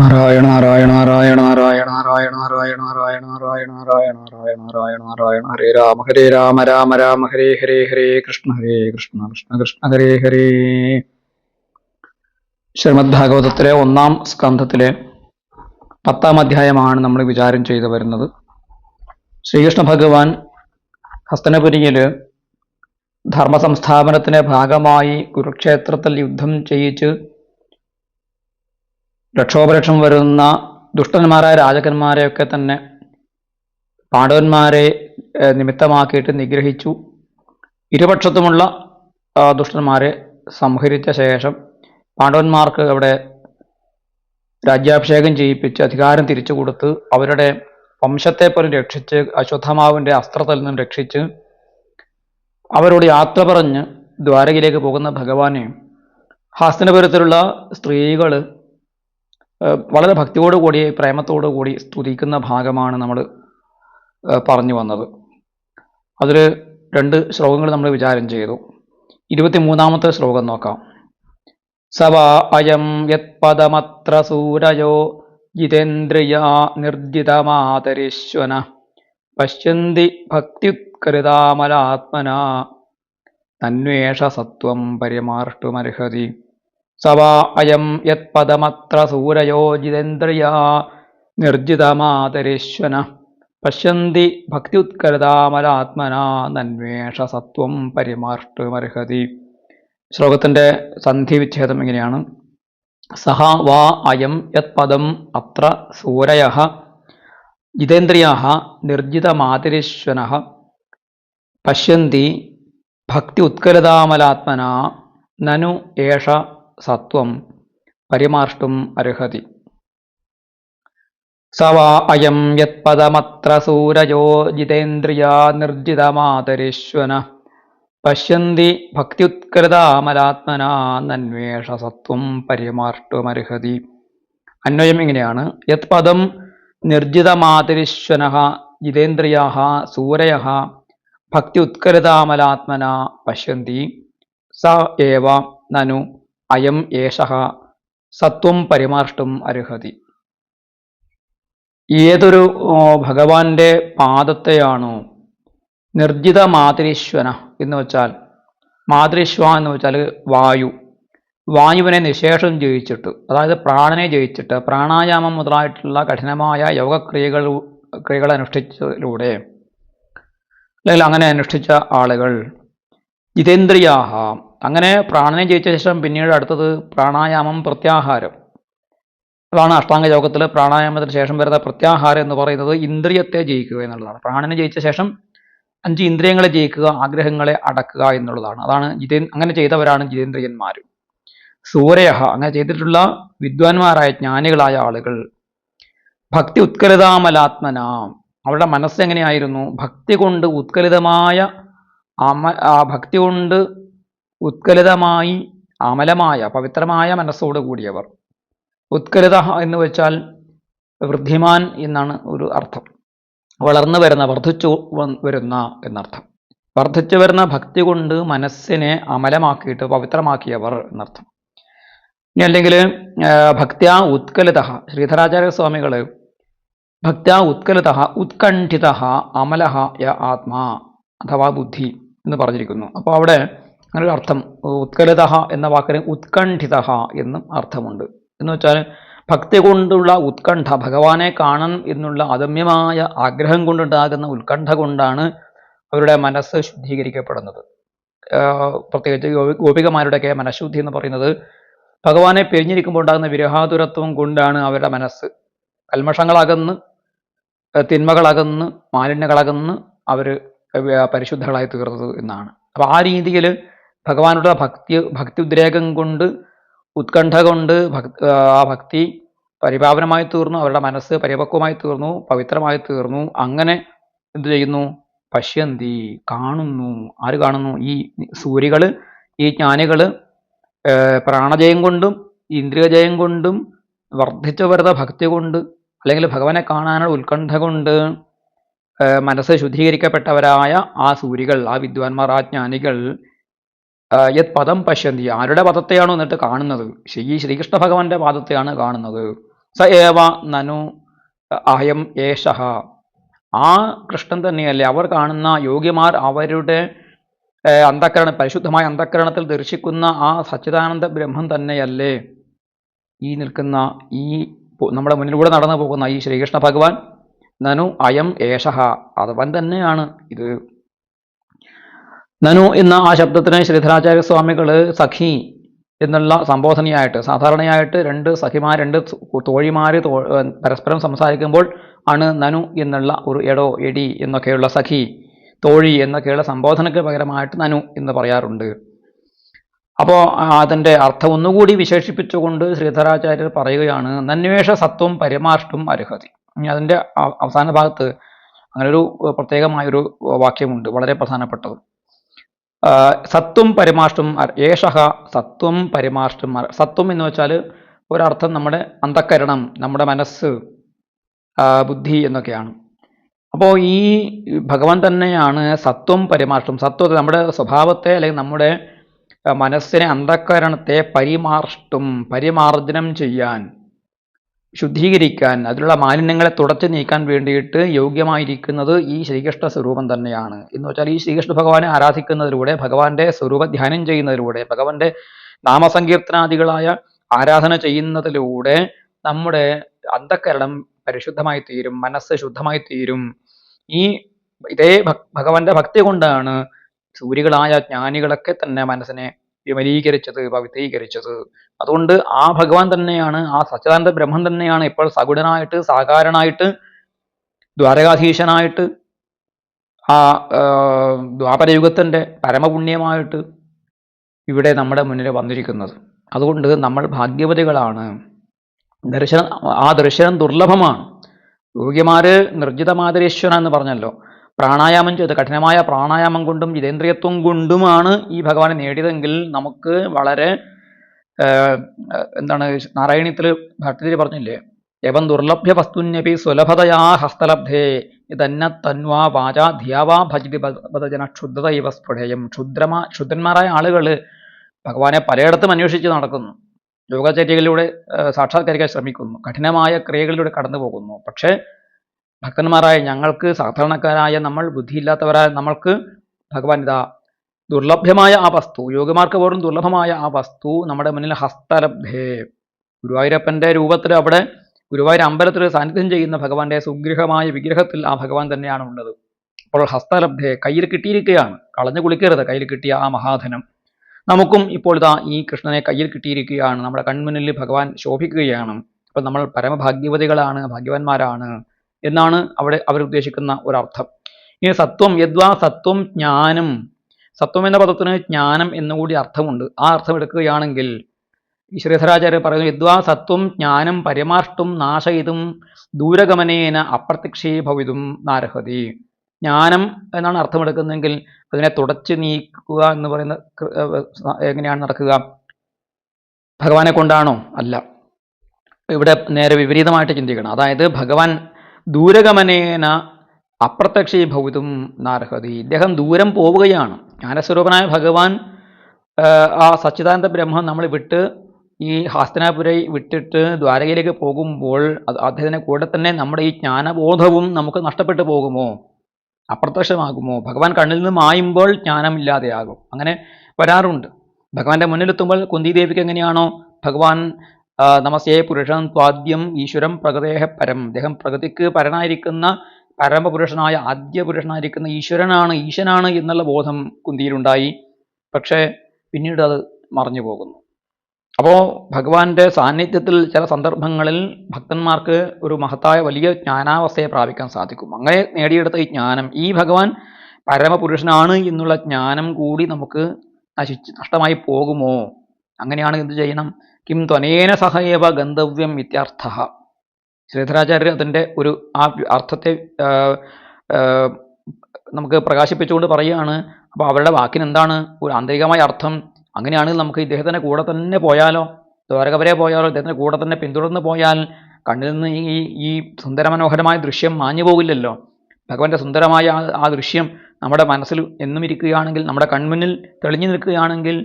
നാരായണ നാരായണ നാരായണ നാരായണ നാരായണ നാരായണ നാരായണ നാരായണ നാരായണ നാരായണ നാരായണ നാരായണ ഹരേ രാമ രാമ രാമ ഹരേ ഹരേ ഹരേ കൃഷ്ണ കൃഷ്ണ കൃഷ്ണ ഹരേ ഹരേ. ശ്രീമദ് ഭാഗവതത്തിലെ 1-ാം സ്കന്ധത്തിലെ 10-ാം അധ്യായമാണ് നമ്മൾ വിചാരം ചെയ്തു വരുന്നത്. ശ്രീകൃഷ്ണ ഭഗവാൻ ഹസ്തനപുരിയില് ധർമ്മസംസ്ഥാപനത്തിന്റെ ഭാഗമായി കുരുക്ഷേത്രത്തിൽ യുദ്ധം ചെയ്യിച്ച് ലക്ഷോപലക്ഷം വരുന്ന ദുഷ്ടന്മാരായ രാജകന്മാരെയൊക്കെ തന്നെ പാണ്ഡവന്മാരെ നിമിത്തമാക്കിയിട്ട് നിഗ്രഹിച്ചു. ഇരുപക്ഷത്തുമുള്ള ദുഷ്ടന്മാരെ സംഹരിച്ച ശേഷം പാണ്ഡവന്മാർക്ക് അവിടെ രാജ്യാഭിഷേകം ചെയ്യിപ്പിച്ച് അധികാരം തിരിച്ചു കൊടുത്ത് അവരുടെ വംശത്തെ പോലും രക്ഷിച്ച് അശ്വത്ഥമാവിന്റെ അസ്ത്രത്തിൽ നിന്നും രക്ഷിച്ച് അവരോട് യാത്ര പറഞ്ഞ് ദ്വാരകയിലേക്ക് പോകുന്ന ഭഗവാനെ ഹസ്തനപുരത്തിലുള്ള സ്ത്രീകൾ വളരെ ഭക്തിയോടുകൂടി പ്രേമത്തോടു കൂടി സ്തുതിക്കുന്ന ഭാഗമാണ് നമ്മൾ പറഞ്ഞു വന്നത്. അതിൽ 2 ശ്ലോകങ്ങൾ നമ്മൾ വിചാരം ചെയ്തു. 23-ാമത്തെ ശ്ലോകം നോക്കാം. സവാ അയം യത്പദമത്ര സൂരയോ ജിതേന്ദ്രിയ നിർജിതമാതരീശ്വന പശ്യന്തി ഭക്തിയുത്കൃതാമലാത്മന തന്വേഷ സത്വം പരിമാർട്ടുമർഹതി. സവാ അയം യത്പദമത്ര സൂരയോ ജിതേന്ദ്രിയ നിർജിതമാതരീശ്വന പശ്യന്തി ഭക്തിയുത്കൃതാമലാത്മന തന്വേഷ സത്വം പരിമാർട്ടുമർഹതി. ശ്ലോകത്തിന്റെ സന്ധി വിച്ഛേദം എങ്ങനെയാണ്? സഹ വാ അയം യത്പദം അത്ര സൂരയഃ ജിതേന്ദ്രിയാഃ നിർജിതമാതിരീശ്വനഃ പശ്യന്തി ഭക്തി ഉത്കലതാമലാത്മന നനു ഏഷ സത്വം പരിമാർഷ്ടും അർഹതി. സവാ അയം യത്പദമത്ര സൂരയോ ജിതേന്ദ്രിയാ നിർജിതമാതരീശ്വനഃ പശ്യന്തി ഭക്തിയുത്കൃതാമലാത്മന നന്വേഷ സത്വം പരിമാർട്ടുമർഹതി. അന്വയം ഇങ്ങനെയാണ്. യത് പദം നിർജിതമാതിരീശ്വനഃ ജിതേന്ദ്രിയാഃ സൂരയഃ ഭക്തിയുത്കൃതാമലാത്മന പശ്യന്തി സ ഏവ നനു അയം ഏഷഃ സത്വം പരിമാർഷ്ടും അർഹതി. ഏതൊരു ഭഗവാന്റെ പാദത്തെയാണോ നിർജിത മാതരീശ്വന എന്ന് വെച്ചാൽ, മാതൃശ്വ എന്ന് വെച്ചാൽ വായുവിനെ നിശേഷം ജയിച്ചിട്ട്, അതായത് പ്രാണനെ ജയിച്ചിട്ട് പ്രാണായാമം മുതലായിട്ടുള്ള കഠിനമായ ക്രിയകൾ അനുഷ്ഠിച്ചതിലൂടെ, അല്ലെങ്കിൽ അങ്ങനെ അനുഷ്ഠിച്ച ആളുകൾ ജിതേന്ദ്രിയാഹ, അങ്ങനെ പ്രാണനെ ജയിച്ച ശേഷം പിന്നീട് അടുത്തത് പ്രാണായാമം പ്രത്യാഹാരം. അതാണ് അഷ്ടാംഗ യോഗത്തിൽ പ്രാണായാമത്തിന് ശേഷം വരുന്ന പ്രത്യാഹാരം എന്ന് പറയുന്നത് ഇന്ദ്രിയത്തെ ജയിക്കുക എന്നുള്ളതാണ്. പ്രാണനെ ജയിച്ച ശേഷം 5 ഇന്ദ്രിയങ്ങളെ ജയിക്കുക, ആഗ്രഹങ്ങളെ അടക്കുക എന്നുള്ളതാണ്. അതാണ് അങ്ങനെ ചെയ്തവരാണ് ജിതേന്ദ്രിയന്മാർ. സൂരയഃ, അങ്ങനെ ചെയ്തിട്ടുള്ള വിദ്വാൻമാരായ ജ്ഞാനികളായ ആളുകൾ. ഭക്തി ഉത്കലിതാമലാത്മന, അവരുടെ മനസ്സെങ്ങനെയായിരുന്നു? ഭക്തി കൊണ്ട് ഉത്കലിതമായ ഭക്തി കൊണ്ട് ഉത്കലിതമായി അമലമായ പവിത്രമായ മനസ്സോട് കൂടിയവർ. ഉത്കലിത എന്ന് വെച്ചാൽ വൃദ്ധിമാൻ എന്നാണ് ഒരു അർത്ഥം. വളർന്നു വരുന്ന, വർദ്ധിച്ചു വരുന്ന എന്നർത്ഥം. വർദ്ധിച്ചു വരുന്ന ഭക്തി കൊണ്ട് മനസ്സിനെ അമലമാക്കിയിട്ട് പവിത്രമാക്കിയവർ എന്നർത്ഥം. ഇനി അല്ലെങ്കിൽ ഭക്ത്യാ ഉത്കലിത, ശ്രീധരാചാര്യ സ്വാമികൾ ഭക്ത്യാ ഉത്കലിത ഉത്കണ്ഠിത അമലഹ യ ആത്മാ അഥവാ ബുദ്ധി എന്ന് പറഞ്ഞിരിക്കുന്നു. അപ്പോൾ അവിടെ അങ്ങനൊരു അർത്ഥം, ഉത്കലിത എന്ന വാക്കിന് ഉത്കണ്ഠിത എന്നും അർത്ഥമുണ്ട്. എന്ന് വെച്ചാൽ ഭക്തി കൊണ്ടുള്ള ഉത്കണ്ഠ, ഭഗവാനെ കാണണം എന്നുള്ള അദമ്യമായ ആഗ്രഹം കൊണ്ടുണ്ടാകുന്ന ഉത്കണ്ഠ കൊണ്ടാണ് അവരുടെ മനസ്സ് ശുദ്ധീകരിക്കപ്പെടുന്നത്. പ്രത്യേകിച്ച് ഗോപികമാരുടെയൊക്കെ മനഃശുദ്ധി എന്ന് പറയുന്നത് ഭഗവാനെ പിരിഞ്ഞിരിക്കുമ്പോൾ ഉണ്ടാകുന്ന വിരഹാതുരത്വം കൊണ്ടാണ് അവരുടെ മനസ്സ് കൽമഷങ്ങളകന്ന്, തിന്മകളകന്ന്, മാലിന്യങ്ങളകന്ന് അവർ പരിശുദ്ധകളായി തീർന്നത് എന്നാണ്. അപ്പം ആ രീതിയിൽ ഭഗവാനുള്ള ഭക്തി ഉദ്രേകം കൊണ്ട്, ഉത്കണ്ഠ കൊണ്ട് ആ ഭക്തി പരിപാവനമായി തീർന്നു, അവരുടെ മനസ്സ് പരിപക്വമായി തീർന്നു, പവിത്രമായി തീർന്നു. അങ്ങനെ എന്ത് ചെയ്യുന്നു? പശ്യന്തി, കാണുന്നു. ആര് കാണുന്നു? ഈ സൂര്യകള്, ഈ ജ്ഞാനികള് പ്രാണജയം കൊണ്ടും ഇന്ദ്രിയജയം കൊണ്ടും വർദ്ധിച്ചു വരുന്ന ഭക്തി കൊണ്ട്, അല്ലെങ്കിൽ ഭഗവാനെ കാണാനുള്ള ഉത്കണ്ഠ കൊണ്ട് മനസ്സ് ശുദ്ധീകരിക്കപ്പെട്ടവരായ ആ സൂര്യകൾ, ആ വിദ്വാൻമാർ, ആ ജ്ഞാനികൾ യത് പദം പശ്യന്തി, ആരുടെ പദത്തെയാണോ എന്നിട്ട് കാണുന്നത്, ശ്രീകൃഷ്ണ ഭഗവാന്റെ പാദത്തെയാണ് കാണുന്നത്. സ ഏവ നനു അയം ഏഷഃ, ആ കൃഷ്ണൻ തന്നെയല്ലേ, അവർ കാണുന്ന യോഗ്യമാർ അവരുടെ പരിശുദ്ധമായ അന്ധക്കരണത്തിൽ ദർശിക്കുന്ന ആ സച്ചിദാനന്ദ ബ്രഹ്മം തന്നെയല്ലേ ഈ നിൽക്കുന്ന, ഈ നമ്മുടെ മുന്നിലൂടെ നടന്നു പോകുന്ന ഈ ശ്രീകൃഷ്ണ ഭഗവാൻ. നനു അയം ഏഷഃ, അവൻ തന്നെയാണ് ഇത്. നനു എന്ന ആ ശബ്ദത്തിന് ശ്രീധരാചാര്യ സ്വാമികൾ സഖി എന്നുള്ള സംബോധനയായിട്ട്, സാധാരണയായിട്ട് രണ്ട് സഖിമാർ, രണ്ട് തോഴിമാർ പരസ്പരം സംസാരിക്കുമ്പോൾ ആണ് നനു എന്നുള്ള ഒരു എടോ, എടി എന്നൊക്കെയുള്ള സഖി, തോഴി എന്നൊക്കെയുള്ള സംബോധനയ്ക്ക് പകരമായിട്ട് നനു എന്ന് പറയാറുണ്ട്. അപ്പോൾ അതിൻ്റെ അർത്ഥം ഒന്നുകൂടി വിശേഷിപ്പിച്ചുകൊണ്ട് ശ്രീധരാചാര്യർ പറയുകയാണ്, നന്വേഷ സത്വം പരമാഷ്ടും അർഹതി. അതിൻ്റെ അവസാന ഭാഗത്ത് അങ്ങനൊരു പ്രത്യേകമായൊരു വാക്യമുണ്ട്, വളരെ പ്രധാനപ്പെട്ടത്. സത്വം പരമാഷ്ടും ഏഷഃ സത്വം പരമാഷ്ടും. സത്വം എന്ന് വെച്ചാൽ ഒരർത്ഥം നമ്മുടെ അന്ധക്കരണം, നമ്മുടെ മനസ്സ്, ബുദ്ധി എന്നൊക്കെയാണ്. അപ്പോൾ ഈ ഭഗവാൻ തന്നെയാണ് സത്വം പരമാഷ്ടും. സത്വത്തെ, നമ്മുടെ സ്വഭാവത്തെ അല്ലെങ്കിൽ നമ്മുടെ മനസ്സിനെ, അന്ധക്കരണത്തെ പരിമാർജനം ചെയ്യാൻ, ശുദ്ധീകരിക്കാൻ, അതിലുള്ള മാലിന്യങ്ങളെ തുടച്ചു നീക്കാൻ വേണ്ടിയിട്ട് യോഗ്യമായിരിക്കുന്നത് ഈ ശ്രീകൃഷ്ണ സ്വരൂപം തന്നെയാണ്. എന്ന് വെച്ചാൽ ഈ ശ്രീകൃഷ്ണ ഭഗവാനെ ആരാധിക്കുന്നതിലൂടെ, ഭഗവാന്റെ സ്വരൂപ ധ്യാനം ചെയ്യുന്നതിലൂടെ, ഭഗവാന്റെ നാമസങ്കീർത്തനാദികളായ ആരാധന ചെയ്യുന്നതിലൂടെ നമ്മുടെ അന്ധക്കരണം പരിശുദ്ധമായി തീരും, മനസ്സ് ശുദ്ധമായി തീരും. ഇതേ ഭഗവാന്റെ ഭക്തി കൊണ്ടാണ് സൂര്യകളായ ജ്ഞാനികളൊക്കെ തന്നെ മനസ്സിനെ വിമലീകരിച്ചത്, പവിത്രീകരിച്ചത്. അതുകൊണ്ട് ആ ഭഗവാൻ തന്നെയാണ്, ആ സച്ചിദാനന്ദ ബ്രഹ്മം തന്നെയാണ് ഇപ്പോൾ സഗുണനായിട്ട്, സാകാരനായിട്ട്, ദ്വാരകാധീശനായിട്ട്, ആ ദ്വാപരയുഗത്തിൻ്റെ പരമപുണ്യമായിട്ട് ഇവിടെ നമ്മുടെ മുന്നിൽ വന്നിരിക്കുന്നത്. അതുകൊണ്ട് നമ്മൾ ഭാഗ്യവതികളാണ്. ആ ദർശനം ദുർലഭമാണ്. യോഗ്യമാര് നിർജിതമാതരീശ്വരൻ എന്ന് പറഞ്ഞല്ലോ. പ്രാണായാമം ചെയ്ത്, കഠിനമായ പ്രാണായാമം കൊണ്ടും ജിതേന്ദ്രിയത്വം കൊണ്ടുമാണ് ഈ ഭഗവാനെ നേടിയതെങ്കിൽ നമുക്ക് വളരെ നാരായണീയത്തിൽ ഭട്ടതിരി പറഞ്ഞില്ലേ, എവം ദുർലഭ്യ വസ്തുന്യപി സുലഭതയാ ഹസ്തലബ്ധേ ഇതന്ന തന്വാ വാചാ ധിയാവാ ഭജതി ബദജന ക്ഷുദ്രത ഇവ സ്ഫുടയം. ക്ഷുദ്രന്മാരായ ആളുകൾ ഭഗവാനെ പലയിടത്തും അന്വേഷിച്ച് നടക്കുന്നു, യോഗചര്യകളിലൂടെ സാക്ഷാത്കരിക്കാൻ ശ്രമിക്കുന്നു, കഠിനമായ ക്രിയകളിലൂടെ കടന്നു പോകുന്നു. പക്ഷേ ഭക്തന്മാരായ ഞങ്ങൾക്ക്, സാധാരണക്കാരായ നമ്മൾ, ബുദ്ധിയില്ലാത്തവരായ നമ്മൾക്ക് ഭഗവാൻ ഇതാ ദുർലഭ്യമായ ആ വസ്തു, യോഗമാർക്ക് പോലും ദുർലഭമായ ആ വസ്തു നമ്മുടെ മുന്നിൽ ഹസ്തലബ്ധേ, ഗുരുവായൂരപ്പൻ്റെ രൂപത്തിൽ അവിടെ ഗുരുവായൂർ അമ്പലത്തിൽ സാന്നിധ്യം ചെയ്യുന്ന ഭഗവാന്റെ സുഗ്രഹമായ വിഗ്രഹത്തിൽ ആ ഭഗവാൻ തന്നെയാണ് ഉള്ളത്. അപ്പോൾ ഹസ്തലബ്ധേ, കയ്യിൽ കിട്ടിയിരിക്കുകയാണ്. കളഞ്ഞു കുളിക്കരുത് കയ്യിൽ കിട്ടിയ ആ മഹാധനം. നമുക്കും ഇപ്പോൾ ഇതാ ഈ കൃഷ്ണനെ കയ്യിൽ കിട്ടിയിരിക്കുകയാണ്, നമ്മുടെ കൺമുന്നിൽ ഭഗവാൻ ശോഭിക്കുകയാണ്. അപ്പോൾ നമ്മൾ പരമഭാഗ്യവതികളാണ്, ഭാഗ്യവാന്മാരാണ് എന്നാണ് അവിടെ അവരുദ്ദേശിക്കുന്ന ഒരർത്ഥം. ഇനി സത്വം, യദ്വാ സത്വം ജ്ഞാനം. സത്വം എന്ന പദത്തിന് ജ്ഞാനം എന്നുകൂടി അർത്ഥമുണ്ട്. ആ അർത്ഥം എടുക്കുകയാണെങ്കിൽ ശ്രീധരാചാര്യർ പറയുന്നു, യദ്വാ സത്വം ജ്ഞാനം പരമാഷ്ടും നാശയിതും ദൂരഗമനേന അപ്രത്യക്ഷീഭവിതും നാർഹതി. ജ്ഞാനം എന്നാണ് അർത്ഥമെടുക്കുന്നതെങ്കിൽ അതിനെ തുടച്ചു നീക്കുക എന്ന് പറയുന്ന എങ്ങനെയാണ് നടക്കുക? ഭഗവാനെ കൊണ്ടാണോ? അല്ല, ഇവിടെ നേരെ വിപരീതമായിട്ട് ചിന്തിക്കണം. അതായത് ഭഗവാൻ ദൂരഗമനേന അപ്രത്യക്ഷീഭവിതും നാർഹതി. ഇദ്ദേഹം ദൂരം പോവുകയാണ്. ജ്ഞാനസ്വരൂപനായ ഭഗവാൻ, ആ സച്ചിദാനന്ദ ബ്രഹ്മം നമ്മൾ വിട്ട് ഈ ഹസ്തിനാപുരി വിട്ടിട്ട് ദ്വാരകയിലേക്ക് പോകുമ്പോൾ അദ്ദേഹത്തിൻ്റെ കൂടെ തന്നെ നമ്മുടെ ഈ ജ്ഞാനബോധവും നമുക്ക് നഷ്ടപ്പെട്ടു പോകുമോ? അപ്രത്യക്ഷമാകുമോ? ഭഗവാൻ കണ്ണിൽ നിന്ന് മായുമ്പോൾ ജ്ഞാനമില്ലാതെയാകും. അങ്ങനെ വരാറുണ്ട്. ഭഗവാന്റെ മുന്നിലെത്തുമ്പോൾ കുന്തിദേവിക്ക് എങ്ങനെയാണോ ഭഗവാൻ നമസ്തേ പുരുഷം ത്വാദ്യം ഈശ്വരം പ്രകൃതേഹ പരം, അദ്ദേഹം പ്രകൃതിക്ക് പരനായിരിക്കുന്ന പരമപുരുഷനായ ആദ്യ പുരുഷനായിരിക്കുന്ന ഈശ്വരനാണ് എന്നുള്ള ബോധം കുന്തിയിലുണ്ടായി. പക്ഷേ പിന്നീട് അത് മറഞ്ഞു പോകുന്നു. അപ്പോൾ ഭഗവാന്റെ സാന്നിധ്യത്തിൽ ചില സന്ദർഭങ്ങളിൽ ഭക്തന്മാർക്ക് ഒരു മഹത്തായ വലിയ ജ്ഞാനാവസ്ഥയെ പ്രാപിക്കാൻ സാധിക്കും. അങ്ങനെ നേടിയെടുത്ത ഈ ജ്ഞാനം, ഈ ഭഗവാൻ പരമപുരുഷനാണ് എന്നുള്ള ജ്ഞാനം കൂടി നമുക്ക് നഷ്ടമായി പോകുമോ? അങ്ങനെയാണ് എന്ത് ചെയ്യണം? കിം ത്വനേന സഹയേവ ഗന്തവ്യം ഇത്യർത്ഥ. ശ്രീധരാചാര്യർ അതിൻ്റെ ഒരു ആ അർത്ഥത്തെ നമുക്ക് പ്രകാശിപ്പിച്ചുകൊണ്ട് പറയുകയാണ്. അപ്പോൾ അവരുടെ വാക്കിന് എന്താണ് ഒരു ആന്തരികമായ അർത്ഥം? അങ്ങനെയാണെങ്കിൽ നമുക്ക് ഇദ്ദേഹത്തിൻ്റെ കൂടെ തന്നെ പോയാലോ, ദ്വാരക വരെ പോയാലോ, ഇദ്ദേഹത്തിൻ്റെ കൂടെ തന്നെ പിന്തുടർന്ന് പോയാൽ കണ്ണിൽ നിന്ന് ഈ സുന്ദരമനോഹരമായ ദൃശ്യം മാഞ്ഞു പോകില്ലല്ലോ. ഭഗവാന്റെ സുന്ദരമായ ആ ദൃശ്യം നമ്മുടെ മനസ്സിൽ എന്നും ഇരിക്കുകയാണെങ്കിൽ, നമ്മുടെ കൺമുന്നിൽ തെളിഞ്ഞു നിൽക്കുകയാണെങ്കിൽ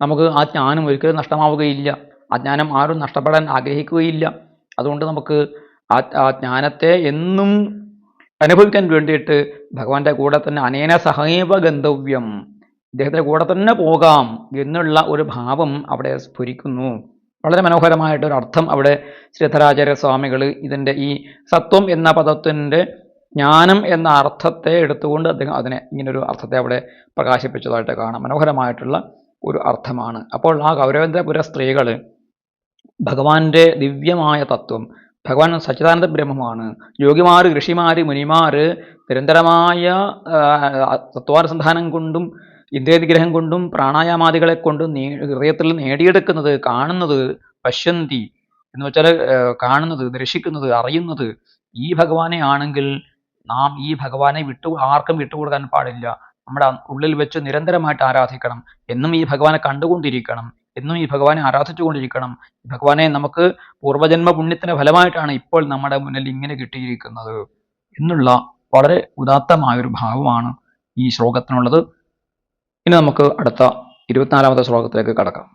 നമുക്ക് ആ ജ്ഞാനം ഒരിക്കലും നഷ്ടമാവുകയില്ല. ആ ജ്ഞാനം ആരും നഷ്ടപ്പെടാൻ ആഗ്രഹിക്കുകയില്ല. അതുകൊണ്ട് നമുക്ക് ആ ജ്ഞാനത്തെ എന്നും അനുഭവിക്കാൻ വേണ്ടിയിട്ട് ഭഗവാന്റെ കൂടെ തന്നെ അനേന സഹൈവ ഗന്തവ്യം, ഇദ്ദേഹത്തിൻ്റെ കൂടെ തന്നെ പോകാം എന്നുള്ള ഒരു ഭാവം അവിടെ സ്ഫുരിക്കുന്നു. വളരെ മനോഹരമായിട്ടൊരു അർത്ഥം അവിടെ ശ്രീധരാചാര്യ സ്വാമികൾ ഇതിൻ്റെ ഈ സത്വം എന്ന പദത്തിൻ്റെ ജ്ഞാനം എന്ന അർത്ഥത്തെ എടുത്തുകൊണ്ട് അദ്ദേഹം അതിനെ ഇങ്ങനൊരു അർത്ഥത്തെ അവിടെ പ്രകാശിപ്പിച്ചതായിട്ട് കാണാം. മനോഹരമായിട്ടുള്ള ഒരു അർത്ഥമാണ്. അപ്പോൾ ആ കൗരവേന്ദ്രപുര സ്ത്രീകൾ ഭഗവാന്റെ ദിവ്യമായ തത്വം, ഭഗവാൻ സച്ചിദാനന്ദ ബ്രഹ്മമാണ്, യോഗിമാർ, ഋഷിമാർ, മുനിമാർ നിരന്തരമായ തത്വാനുസന്ധാനം കൊണ്ടും ഇന്ദ്രിയനിഗ്രഹം കൊണ്ടും പ്രാണായാമാദികളെ കൊണ്ടും ഹൃദയത്തിൽ നേടിയെടുക്കുന്നത്, കാണുന്നത്, പശ്യന്തി എന്ന് വെച്ചാൽ കാണുന്നത്, ദർശിക്കുന്നത്, അറിയുന്നത് ഈ ഭഗവാനെ ആണെങ്കിൽ നാം ഈ ഭഗവാനെ ആർക്കും വിട്ടുകൊടുക്കാൻ പാടില്ല. നമ്മുടെ ഉള്ളിൽ വെച്ച് നിരന്തരമായിട്ട് ആരാധിക്കണം. എന്നും ഈ ഭഗവാനെ കണ്ടുകൊണ്ടിരിക്കണം, എന്നും ഈ ഭഗവാനെ ആരാധിച്ചുകൊണ്ടിരിക്കണം. ഭഗവാനെ നമുക്ക് പൂർവജന്മ പുണ്യത്തിന്റെ ഫലമായിട്ടാണ് ഇപ്പോൾ നമ്മുടെ മുന്നിൽ ഇങ്ങനെ കിട്ടിയിരിക്കുന്നത് എന്നുള്ള വളരെ ഉദാത്തമായൊരു ഭാവമാണ് ഈ ശ്ലോകത്തിനുള്ളത്. ഇനി നമുക്ക് അടുത്ത 24ാമത്തെ ശ്ലോകത്തിലേക്ക് കടക്കാം.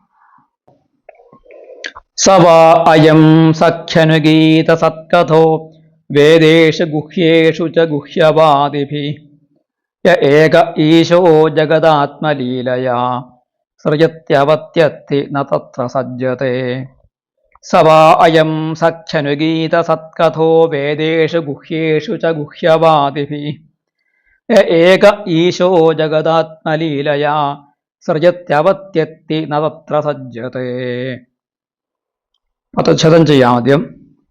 സവാ അയം സഖ്യനുഗീത സത്കഥോ വേദേഷു ഗുഹ്യേഷു ച ഗുഹ്യവാദിഭിഃ യ ഏക ഈശോ ജഗദാത്മലീലയാ സൃജത്യവത്യത്തി ന തത്ര സജ്ജതേ. സവാ അയം സഖ്യനുഗീത സത്കഥോ വേദേഷു ഗുഹ്യേഷു ച ഗുഹ്യവാദിഭിഃ യ ഏക ഈശോ ജഗദാത്മലീലയാ സൃജത്യവത്യത്തി ന തത്ര സജ്ജതേ. പദച്ഛേദം ചെയ്യാം ആദ്യം.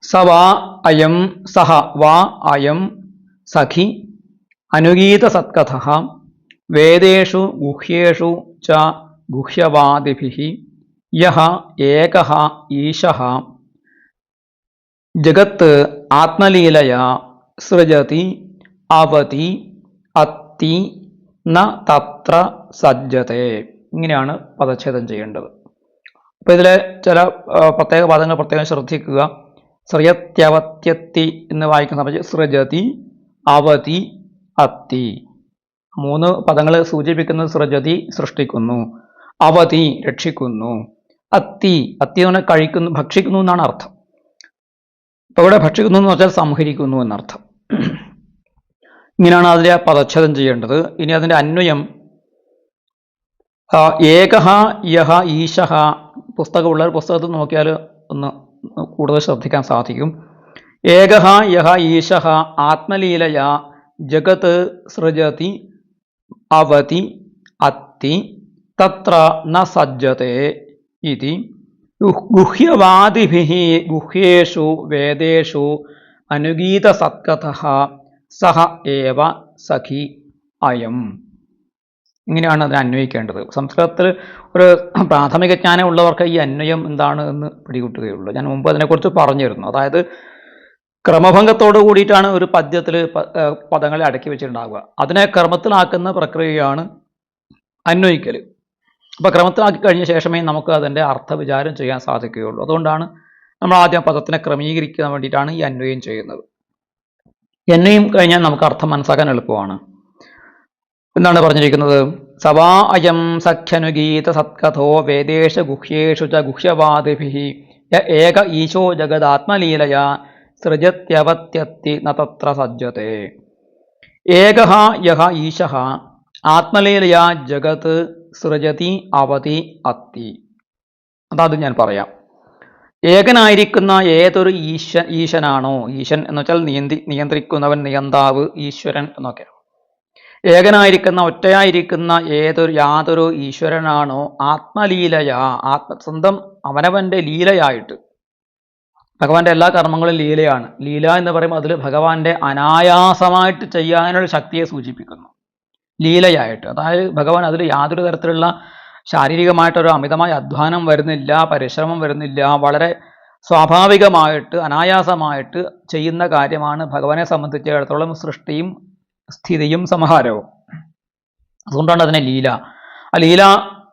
സ വാ അയം സഹ വാ അയം സഖി അനുഗീത സത്കഥഃ വേദേഷു ഗുഹ്യേഷു ച ഗുഹ്യവാദിഭിഃ യഃ ഏകഃ ഈശഃ ജഗത് ആത്മലീലയാ സൃജതി അവതി അത്തി ന തത്ര സജ്ജതേ. ഇങ്ങനെയാണ് പദച്ഛേദം ചെയ്യേണ്ടത്. അപ്പോൾ ഇതിലെ ചില പ്രത്യേക പദങ്ങൾ പ്രത്യേകം ശ്രദ്ധിക്കുക. സൃജത്യവത്യത്തി എന്ന് വായിക്കുന്ന സമയത്ത് സൃജതി, അവതി, അത്തി 3 പദങ്ങൾ സൂചിപ്പിക്കുന്നത് സൃജതി സൃഷ്ടിക്കുന്നു, അവതി രക്ഷിക്കുന്നു, അത്തി എന്ന് പറഞ്ഞാൽ കഴിക്കുന്നു, ഭക്ഷിക്കുന്നു എന്നാണ് അർത്ഥം. അപ്പോൾ ഇവിടെ ഭക്ഷിക്കുന്നു എന്ന് വെച്ചാൽ സംഹരിക്കുന്നു എന്നർത്ഥം. ഇങ്ങനെയാണ് അതിലെ പദച്ഛേദം ചെയ്യേണ്ടത്. ഇനി അതിൻ്റെ അന്വയം ഏകഃ യഃ ഈശഃ. പുസ്തകമുള്ളവർ പുസ്തകത്തിൽ നോക്കിയാൽ ഒന്ന് കൂടുതൽ ശ്രദ്ധിക്കാൻ സാധിക്കും. ഏകഃ യഃ ഈശഃ ആത്മലീലയാ ജഗത് സൃജതി അവതി അത്തി തത്ര ന സജ്ജതേ ഇതി ഗുഹ്യവാദിഭിഃ ഗുഹ്യേഷു വേദേഷു അനുഗീത സത്കഥഃ സഹ ഏവ സഖി അയം. ഇങ്ങനെയാണ് അതിനെ അന്വയിക്കേണ്ടത്. സംസ്കൃതത്തിൽ ഒരു പ്രാഥമിക ജ്ഞാനം ഉള്ളവർക്ക് ഈ അന്വയം എന്താണ് എന്ന് പിടികിട്ടുകയുള്ളൂ. ഞാൻ മുമ്പ് അതിനെക്കുറിച്ച് പറഞ്ഞിരുന്നു. അതായത് ക്രമഭംഗത്തോട് കൂടിയിട്ടാണ് ഒരു പദ്യത്തിൽ പദങ്ങളെ അടക്കി വെച്ചിട്ടുണ്ടാവുക. അതിനെ ക്രമത്തിലാക്കുന്ന പ്രക്രിയയാണ് അന്വയിക്കൽ. അപ്പോൾ ക്രമത്തിലാക്കി കഴിഞ്ഞ ശേഷമേ നമുക്ക് അതിൻ്റെ അർത്ഥവിചാരം ചെയ്യാൻ സാധിക്കുകയുള്ളൂ. അതുകൊണ്ടാണ് നമ്മൾ ആദ്യം പദത്തിനെ ക്രമീകരിക്കാൻ വേണ്ടിയിട്ടാണ് ഈ അന്വയം ചെയ്യുന്നത്. അന്വയം കഴിഞ്ഞാൽ നമുക്ക് അർത്ഥം മനസ്സിലാക്കാൻ എളുപ്പമാണ്. എന്താണ് പറഞ്ഞിരിക്കുന്നത്? സവാ അയം സഖ്യനുഗീത സത്കഥോ വേദേഷു ഗുഹ്യേഷു ച ഗുഹ്യവാദിഭിഃ യ ഏക ഈശോ ജഗദാത്മലീലയാ സൃജത്യവത്യത്തി ന തത്ര സജ്ജതേ. ഏകഃ യഃ ഈശഃ ആത്മലീലയാ ജഗത് സൃജതി അവതി അത്തി. അതാത് ഞാൻ പറയാം. ഏകനായിരിക്കുന്ന ഏതൊരു ഈശനാണോ, ഈശൻ എന്ന് വെച്ചാൽ നിയന്ത്രിക്കുന്നവൻ, നിയന്താവ്, ഈശ്വരൻ എന്നൊക്കെ. ഏകനായിരിക്കുന്ന ഒറ്റയായിരിക്കുന്ന യാതൊരു ഈശ്വരനാണോ ആത്മലീലയാ, സ്വന്തം അവനവന്റെ ലീലയായിട്ട്. ഭഗവാന്റെ എല്ലാ കർമ്മങ്ങളും ലീലയാണ്. ലീല എന്ന് പറയുമ്പോൾ അതിൽ ഭഗവാന്റെ അനായാസമായിട്ട് ചെയ്യാനുള്ള ശക്തിയെ സൂചിപ്പിക്കുന്നു. ലീലയായിട്ട്, അതായത് ഭഗവാൻ അതിൽ യാതൊരു തരത്തിലുള്ള ശാരീരികമായിട്ടൊരു അമിതമായ അധ്വാനം വരുന്നില്ല, പരിശ്രമം വരുന്നില്ല. വളരെ സ്വാഭാവികമായിട്ട് അനായാസമായിട്ട് ചെയ്യുന്ന കാര്യമാണ് ഭഗവാനെ സംബന്ധിച്ചിടത്തോളം സൃഷ്ടിയും സ്ഥിതിയും സംഹാരവും. അതുകൊണ്ടാണ് അതിനെ ലീല. ആ ലീല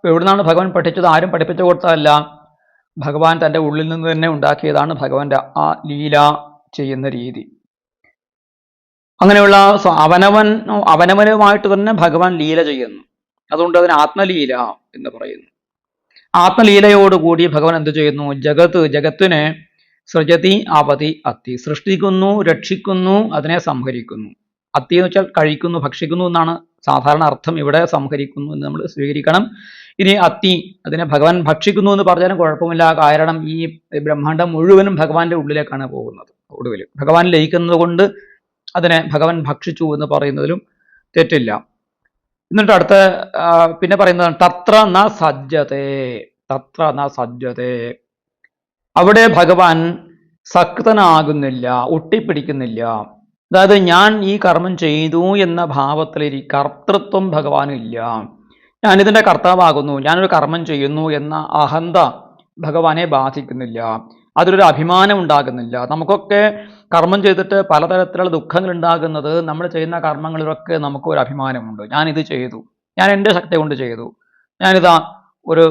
എവിടുന്നാണ് ഭഗവാൻ പഠിച്ചത്? ആരും പഠിപ്പിച്ചു കൊടുത്തതല്ല. ഭഗവാൻ തൻ്റെ ഉള്ളിൽ നിന്ന് തന്നെ ഉണ്ടാക്കിയതാണ് ഭഗവാന്റെ ആ ലീല ചെയ്യുന്ന രീതി. അങ്ങനെയുള്ള അവനവനുമായിട്ട് തന്നെ ഭഗവാൻ ലീല ചെയ്യുന്നു. അതുകൊണ്ട് അതിന് ആത്മലീല എന്ന് പറയുന്നു. ആത്മലീലയോടുകൂടി ഭഗവാൻ എന്ത് ചെയ്യുന്നു? ജഗത്തിനെ സൃജതി ആപതി അത്തി, സൃഷ്ടിക്കുന്നു, രക്ഷിക്കുന്നു, അതിനെ സംഹരിക്കുന്നു. അത്തി എന്ന് വെച്ചാൽ കഴിക്കുന്നു, ഭക്ഷിക്കുന്നു എന്നാണ് സാധാരണ അർത്ഥം. ഇവിടെ സംഹരിക്കുന്നു എന്ന് നമ്മൾ സ്വീകരിക്കണം. ഇനി അത്തി, അതിനെ ഭഗവാൻ ഭക്ഷിക്കുന്നു എന്ന് പറഞ്ഞാലും കുഴപ്പമില്ല. കാരണം ഈ ബ്രഹ്മാണ്ടം മുഴുവനും ഭഗവാന്റെ ഉള്ളിലേക്കാണ് പോകുന്നത്. ഒടുവിൽ ഭഗവാൻ ലയിക്കുന്നത് കൊണ്ട് അതിനെ ഭഗവാൻ ഭക്ഷിച്ചു എന്ന് പറയുന്നതിലും തെറ്റില്ല. എന്നിട്ട് അടുത്ത പിന്നെ പറയുന്നതാണ് തത്ര ന സജ്ജതേ, തത്ര ന സജ്ജതേ, അവിടെ ഭഗവാൻ സക്തനാകുന്നില്ല, ഒട്ടിപ്പിടിക്കുന്നില്ല. അതായത് ഞാൻ ഈ കർമ്മം ചെയ്തു എന്ന ഭാവത്തിൽ കർത്തൃത്വം ഭഗവാനില്ല. ഞാനിതിന്റെ കർത്താവാകുന്നു, ഞാനൊരു കർമ്മം ചെയ്യുന്നു എന്ന അഹന്ത ഭഗവാനെ ബാധിക്കുന്നില്ല. അതിലൊരു അഭിമാനം ഉണ്ടാകുന്നില്ല. നമുക്കൊക്കെ കർമ്മം ചെയ്തിട്ട് പലതരത്തിലുള്ള ദുഃഖങ്ങൾ ഉണ്ടാകുന്നത് നമ്മൾ ചെയ്യുന്ന കർമ്മങ്ങളിലൊക്കെ നമുക്ക് ഒരു അഭിമാനമുണ്ട്. ഞാനിത് ചെയ്തു, ഞാൻ എൻ്റെ ശക്തി കൊണ്ട് ചെയ്തു, ഞാനിതാ ഒരു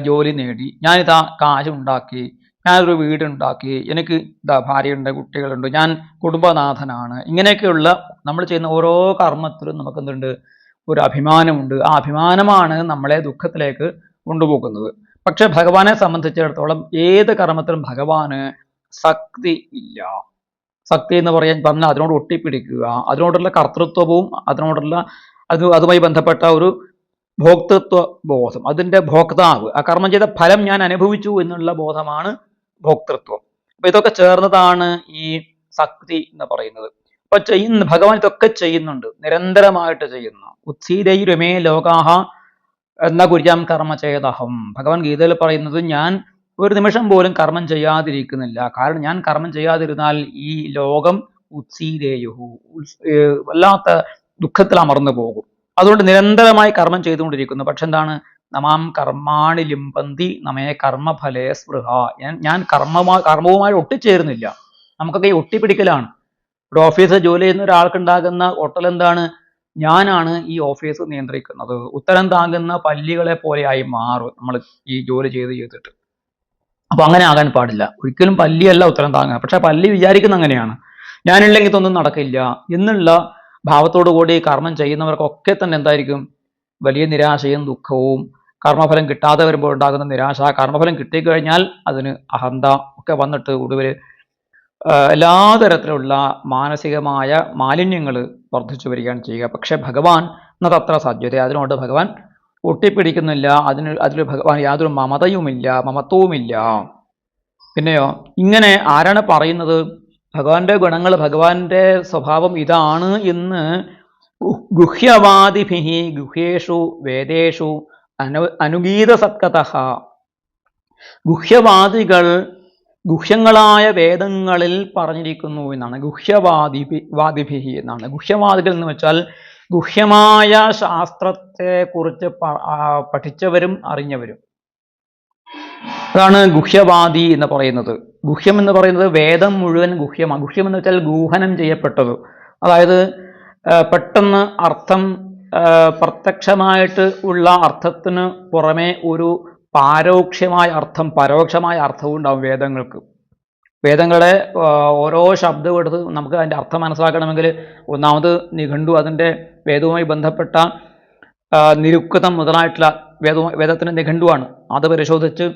ജോലി നേടി, ഞാനിതാ കാശുണ്ടാക്കി, ഞാനൊരു വീടുണ്ടാക്കി, എനിക്ക് ഇതാ ഭാര്യയുണ്ട്, കുട്ടികളുണ്ട്, ഞാൻ കുടുംബനാഥനാണ്. ഇങ്ങനെയൊക്കെയുള്ള നമ്മൾ ചെയ്യുന്ന ഓരോ കർമ്മത്തിലും നമുക്ക് എന്തുണ്ട്? ഒരു അഭിമാനമുണ്ട്. ആ അഭിമാനമാണ് നമ്മളെ ദുഃഖത്തിലേക്ക് കൊണ്ടുപോകുന്നത്. പക്ഷെ ഭഗവാനെ സംബന്ധിച്ചിടത്തോളം ഏത് കർമ്മത്തിലും ഭഗവാന് ശക്തി ഇല്ല. ശക്തി എന്ന് പറഞ്ഞാൽ അതിനോട് ഒട്ടിപ്പിടിക്കുക, അതിനോടുള്ള കർത്തൃത്വവും അതുമായി ബന്ധപ്പെട്ട ഒരു ഭോക്തൃത്വ ബോധം, അതിന്റെ ഭോക്താവ്, ആ കർമ്മം ചെയ്ത ഫലം ഞാൻ അനുഭവിച്ചു എന്നുള്ള ബോധമാണ് ഭോക്തൃത്വം. അപ്പൊ ഇതൊക്കെ ചേർന്നതാണ് ഈ ശക്തി എന്ന് പറയുന്നത്. അപ്പൊ ഭഗവാൻ ഇതൊക്കെ ചെയ്യുന്നുണ്ട്, നിരന്തരമായിട്ട് ചെയ്യുന്നു. ഉത്സീതൈരമേ ലോകാഹ എന്ന കുര്യാം കർമ്മ ചേതഹം. ഭഗവാൻ ഗീതയിൽ പറയുന്നത് ഞാൻ ഒരു നിമിഷം പോലും കർമ്മം ചെയ്യാതിരിക്കുന്നില്ല. കാരണം ഞാൻ കർമ്മം ചെയ്യാതിരുന്നാൽ ഈ ലോകം ഉത്സീതേയുഹു, വല്ലാത്ത ദുഃഖത്തിൽ അമർന്നു പോകും. അതുകൊണ്ട് നിരന്തരമായി കർമ്മം ചെയ്തുകൊണ്ടിരിക്കുന്നു. പക്ഷെ എന്താണ്? നമാം കർമാണി ലിംപന്തി നമേ കർമ്മഫലേ സ്പൃഹ. ഞാൻ കർമ്മവുമായി ഒട്ടിച്ചേരുന്നില്ല. നമുക്കൊക്കെ ഈ ഒട്ടിപ്പിടിക്കലാണ്. ഒരു ഓഫീസിൽ ജോലി ചെയ്യുന്ന ഒരാൾക്കുണ്ടാകുന്ന ഒട്ടൽ എന്താണ്? ഞാനാണ് ഈ ഓഫീസ് നിയന്ത്രിക്കുന്നത്. ഉത്തരം താങ്ങുന്ന പല്ലികളെ പോലെയായി മാറും നമ്മൾ ഈ ജോലി ചെയ്തിട്ട്. അപ്പൊ അങ്ങനെ ആകാൻ പാടില്ല. ഒരിക്കലും പല്ലിയല്ല ഉത്തരം താങ്ങുക. പക്ഷെ പല്ലി വിചാരിക്കുന്ന അങ്ങനെയാണ്, ഞാനില്ലെങ്കിൽ ഇതൊന്നും നടക്കില്ല എന്നുള്ള ഭാവത്തോടു കൂടി കർമ്മം ചെയ്യുന്നവർക്കൊക്കെ തന്നെ എന്തായിരിക്കും? വലിയ നിരാശയും ദുഃഖവും. കർമ്മഫലം കിട്ടാതെ വരുമ്പോൾ ഉണ്ടാകുന്ന നിരാശ, കർമ്മഫലം കിട്ടിക്കഴിഞ്ഞാൽ അതിന് അഹന്ത ഒക്കെ വന്നിട്ട് ഒടുവിൽ എല്ലാ തരത്തിലുള്ള മാനസികമായ മാലിന്യങ്ങൾ വർദ്ധിച്ചു വരികയാണ് ചെയ്യുക. പക്ഷെ ഭഗവാൻ തത്ര സാധ്യത, അതിനോട് ഭഗവാൻ ഒട്ടിപ്പിടിക്കുന്നില്ല. അതിൽ ഭഗവാൻ യാതൊരു മമത്വവുമില്ല. പിന്നെയോ ഇങ്ങനെ ആരാണ് പറയുന്നത്? ഭഗവാന്റെ ഗുണങ്ങൾ, ഭഗവാന്റെ സ്വഭാവം ഇതാണ് എന്ന് ഗുഹ്യവാദിഭിഹി ഗുഹ്യേഷു വേദേഷു അനുഗീത സത്കതഃ. ഗുഹ്യവാദികൾ ഗുഹ്യങ്ങളായ വേദങ്ങളിൽ പറഞ്ഞിരിക്കുന്നു എന്നാണ്. വാദിഭിഹി എന്നാണ്. ഗുഹ്യവാദികൾ എന്ന് വെച്ചാൽ ഗുഹ്യമായ ശാസ്ത്രത്തെ കുറിച്ച് പഠിച്ചവരും അറിഞ്ഞവരും. അതാണ് ഗുഹ്യവാദി എന്ന് പറയുന്നത്. ഗുഹ്യം എന്ന് പറയുന്നത് വേദം മുഴുവൻ ഗുഹ്യമാണ്. ഗുഹ്യം എന്ന് വെച്ചാൽ ഗൂഹനം ചെയ്യപ്പെട്ടത്. അതായത് പെട്ടെന്ന് അർത്ഥം പ്രത്യക്ഷമായിട്ട് ഉള്ള അർത്ഥത്തിന് പുറമെ ഒരു പരോക്ഷമായ അർത്ഥവും ഉണ്ടാവും വേദങ്ങൾക്ക്. വേദങ്ങളെ ഓരോ ശബ്ദവും എടുത്ത് നമുക്ക് അതിൻ്റെ അർത്ഥം മനസ്സിലാക്കണമെങ്കിൽ ഒന്നാമത് നിഘണ്ടു, അതിൻ്റെ വേദവുമായി ബന്ധപ്പെട്ട നിരുക്തം മുതലായിട്ടുള്ള വേദത്തിൻ്റെ നിഘണ്ടുവാണ്. അത് പരിശോധിച്ച്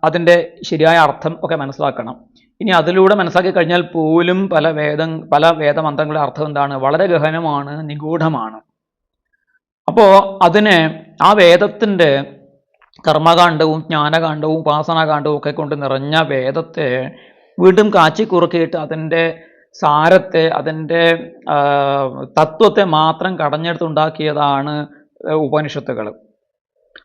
അതിൻ്റെ ശരിയായ അർത്ഥം ഒക്കെ മനസ്സിലാക്കണം. ഇനി അതിലൂടെ മനസ്സിലാക്കി കഴിഞ്ഞാൽ പോലും പല വേദമന്ത്രങ്ങളുടെ അർത്ഥം എന്താണ്? വളരെ ഗഹനമാണ്, നിഗൂഢമാണ്. അപ്പോൾ അതിനെ ആ വേദത്തിൻ്റെ കർമ്മകാണ്ഡവും ജ്ഞാനകാണ്ഡവും ഉപാസനാകാണ്ഡവും ഒക്കെ കൊണ്ട് നിറഞ്ഞ വേദത്തെ വീണ്ടും കാച്ചിക്കുറുക്കിയിട്ട് അതിൻ്റെ സാരത്തെ, അതിൻ്റെ തത്വത്തെ മാത്രം കടഞ്ഞെടുത്തുണ്ടാക്കിയതാണ് ഉപനിഷത്തുകൾ.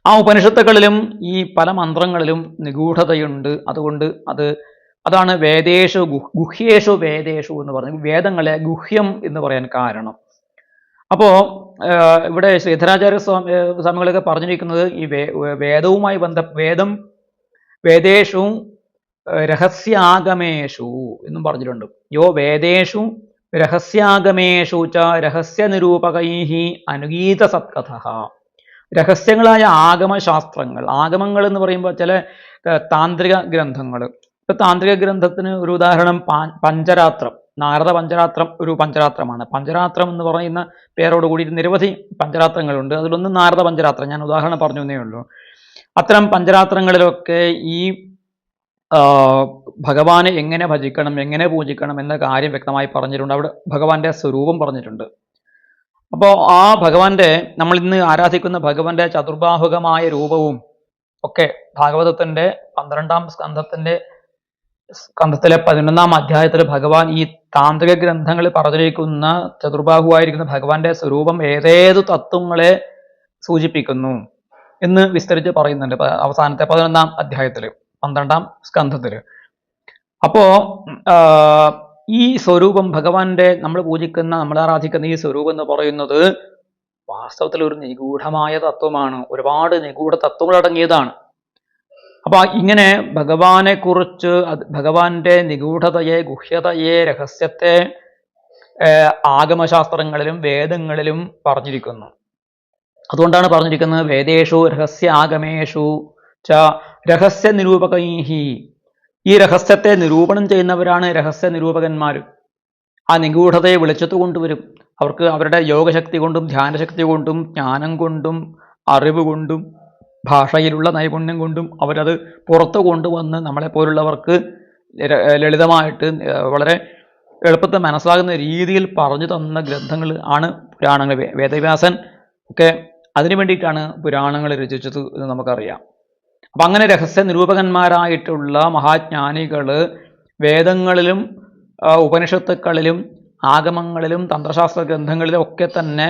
ആ ഉപനിഷത്തുകളിലും ഈ പല മന്ത്രങ്ങളിലും നിഗൂഢതയുണ്ട്. അതുകൊണ്ട് അതാണ് വേദേഷു ഗുഹ്യേഷു വേദേഷു എന്ന് പറഞ്ഞത്. വേദങ്ങളെ ഗുഹ്യം എന്ന് പറയാൻ കാരണം. അപ്പോ ഇവിടെ ശ്രീധരാചാര്യ സ്വാമികളൊക്കെ പറഞ്ഞിരിക്കുന്നത് ഈ വേദവുമായി വേദേഷു രഹസ്യാഗമേഷു എന്നും പറഞ്ഞിട്ടുണ്ട്. യോ വേദേഷു രഹസ്യാഗമേഷു ച രഹസ്യ നിരൂപകൈഹി അനുഗീത സത്കഥഃ. രഹസ്യങ്ങളായ ആഗമശാസ്ത്രങ്ങൾ. ആഗമങ്ങൾ എന്ന് പറയുമ്പോൾ ചില താന്ത്രിക ഗ്രന്ഥങ്ങൾ. ഇപ്പൊ താന്ത്രിക ഗ്രന്ഥത്തിന് ഒരു ഉദാഹരണം പഞ്ചരാത്രം നാരദ പഞ്ചരാത്രം ഒരു പഞ്ചരാത്രമാണ്. പഞ്ചരാത്രം എന്ന് പറയുന്ന പേരോടുകൂടി നിരവധി പഞ്ചരാത്രങ്ങളുണ്ട്. അതിലൊന്ന് നാരദ പഞ്ചരാത്രം, ഞാൻ ഉദാഹരണം പറഞ്ഞു എന്നേ ഉള്ളൂ. അത്തരം പഞ്ചരാത്രങ്ങളിലൊക്കെ ഈ ഭഗവാനെ എങ്ങനെ ഭജിക്കണം, എങ്ങനെ പൂജിക്കണം എന്ന കാര്യം വ്യക്തമായി പറഞ്ഞിട്ടുണ്ട്. അവിടെ ഭഗവാന്റെ സ്വരൂപം പറഞ്ഞിട്ടുണ്ട്. അപ്പോൾ ആ ഭഗവാന്റെ, നമ്മൾ ഇന്ന് ആരാധിക്കുന്ന ഭഗവാന്റെ ചതുർബാഹുകമായ രൂപവും ഒക്കെ ഭാഗവതത്തിന്റെ 12-ാം സ്കന്ധത്തിലെ 11-ാം അധ്യായത്തിൽ ഭഗവാൻ ഈ താന്ത്രിക ഗ്രന്ഥങ്ങളിൽ പറഞ്ഞിരിക്കുന്ന ചതുർബാഹുവായിരിക്കുന്ന ഭഗവാന്റെ സ്വരൂപം ഏതേതു തത്വങ്ങളെ സൂചിപ്പിക്കുന്നു എന്ന് വിസ്തരിച്ച് പറയുന്നുണ്ട് അവസാനത്തെ 11-ാം അധ്യായത്തില്, 12-ാം സ്കന്ധത്തില്. അപ്പോ ഈ സ്വരൂപം ഭഗവാന്റെ, നമ്മൾ പൂജിക്കുന്ന, നമ്മൾ ആരാധിക്കുന്ന ഈ സ്വരൂപം എന്ന് പറയുന്നത് വാസ്തവത്തിൽ ഒരു നിഗൂഢമായ തത്വമാണ്. ഒരുപാട് നിഗൂഢ തത്വങ്ങൾ അടങ്ങിയതാണ്. അപ്പൊ ഇങ്ങനെ ഭഗവാനെ കുറിച്ച്, ഭഗവാന്റെ നിഗൂഢതയെ, ഗുഹ്യതയെ, രഹസ്യത്തെ ആഗമശാസ്ത്രങ്ങളിലും വേദങ്ങളിലും പറഞ്ഞിരിക്കുന്നു. അതുകൊണ്ടാണ് പറഞ്ഞിരിക്കുന്നത് വേദേഷു രഹസ്യ ആഗമേഷു ച രഹസ്യ നിരൂപകൈഹി. ഈ രഹസ്യത്തെ നിരൂപണം ചെയ്യുന്നവരാണ് രഹസ്യ നിരൂപകന്മാർ. ആ നിഗൂഢതയെ വെളിച്ചത്ത് കൊണ്ടുവരും. അവർക്ക് അവരുടെ യോഗശക്തി കൊണ്ടും ധ്യാനശക്തി കൊണ്ടും ജ്ഞാനം കൊണ്ടും അറിവ് കൊണ്ടും ഭാഷയിലുള്ള നൈപുണ്യം കൊണ്ടും അവരത് പുറത്തു കൊണ്ടുവന്ന് നമ്മളെപ്പോലുള്ളവർക്ക് ലളിതമായിട്ട് വളരെ എളുപ്പത്തിൽ മനസ്സിലാകുന്ന രീതിയിൽ പറഞ്ഞു തന്ന ഗ്രന്ഥങ്ങൾ ആണ് പുരാണങ്ങൾ. വേദവ്യാസൻ ഒക്കെ അതിനു വേണ്ടിയിട്ടാണ് പുരാണങ്ങൾ രചിച്ചത് എന്ന് നമുക്കറിയാം. അപ്പം അങ്ങനെ രഹസ്യ നിരൂപകന്മാരായിട്ടുള്ള മഹാജ്ഞാനികൾ വേദങ്ങളിലും ഉപനിഷത്തുക്കളിലും ആഗമങ്ങളിലും തന്ത്രശാസ്ത്ര ഗ്രന്ഥങ്ങളിലും ഒക്കെ തന്നെ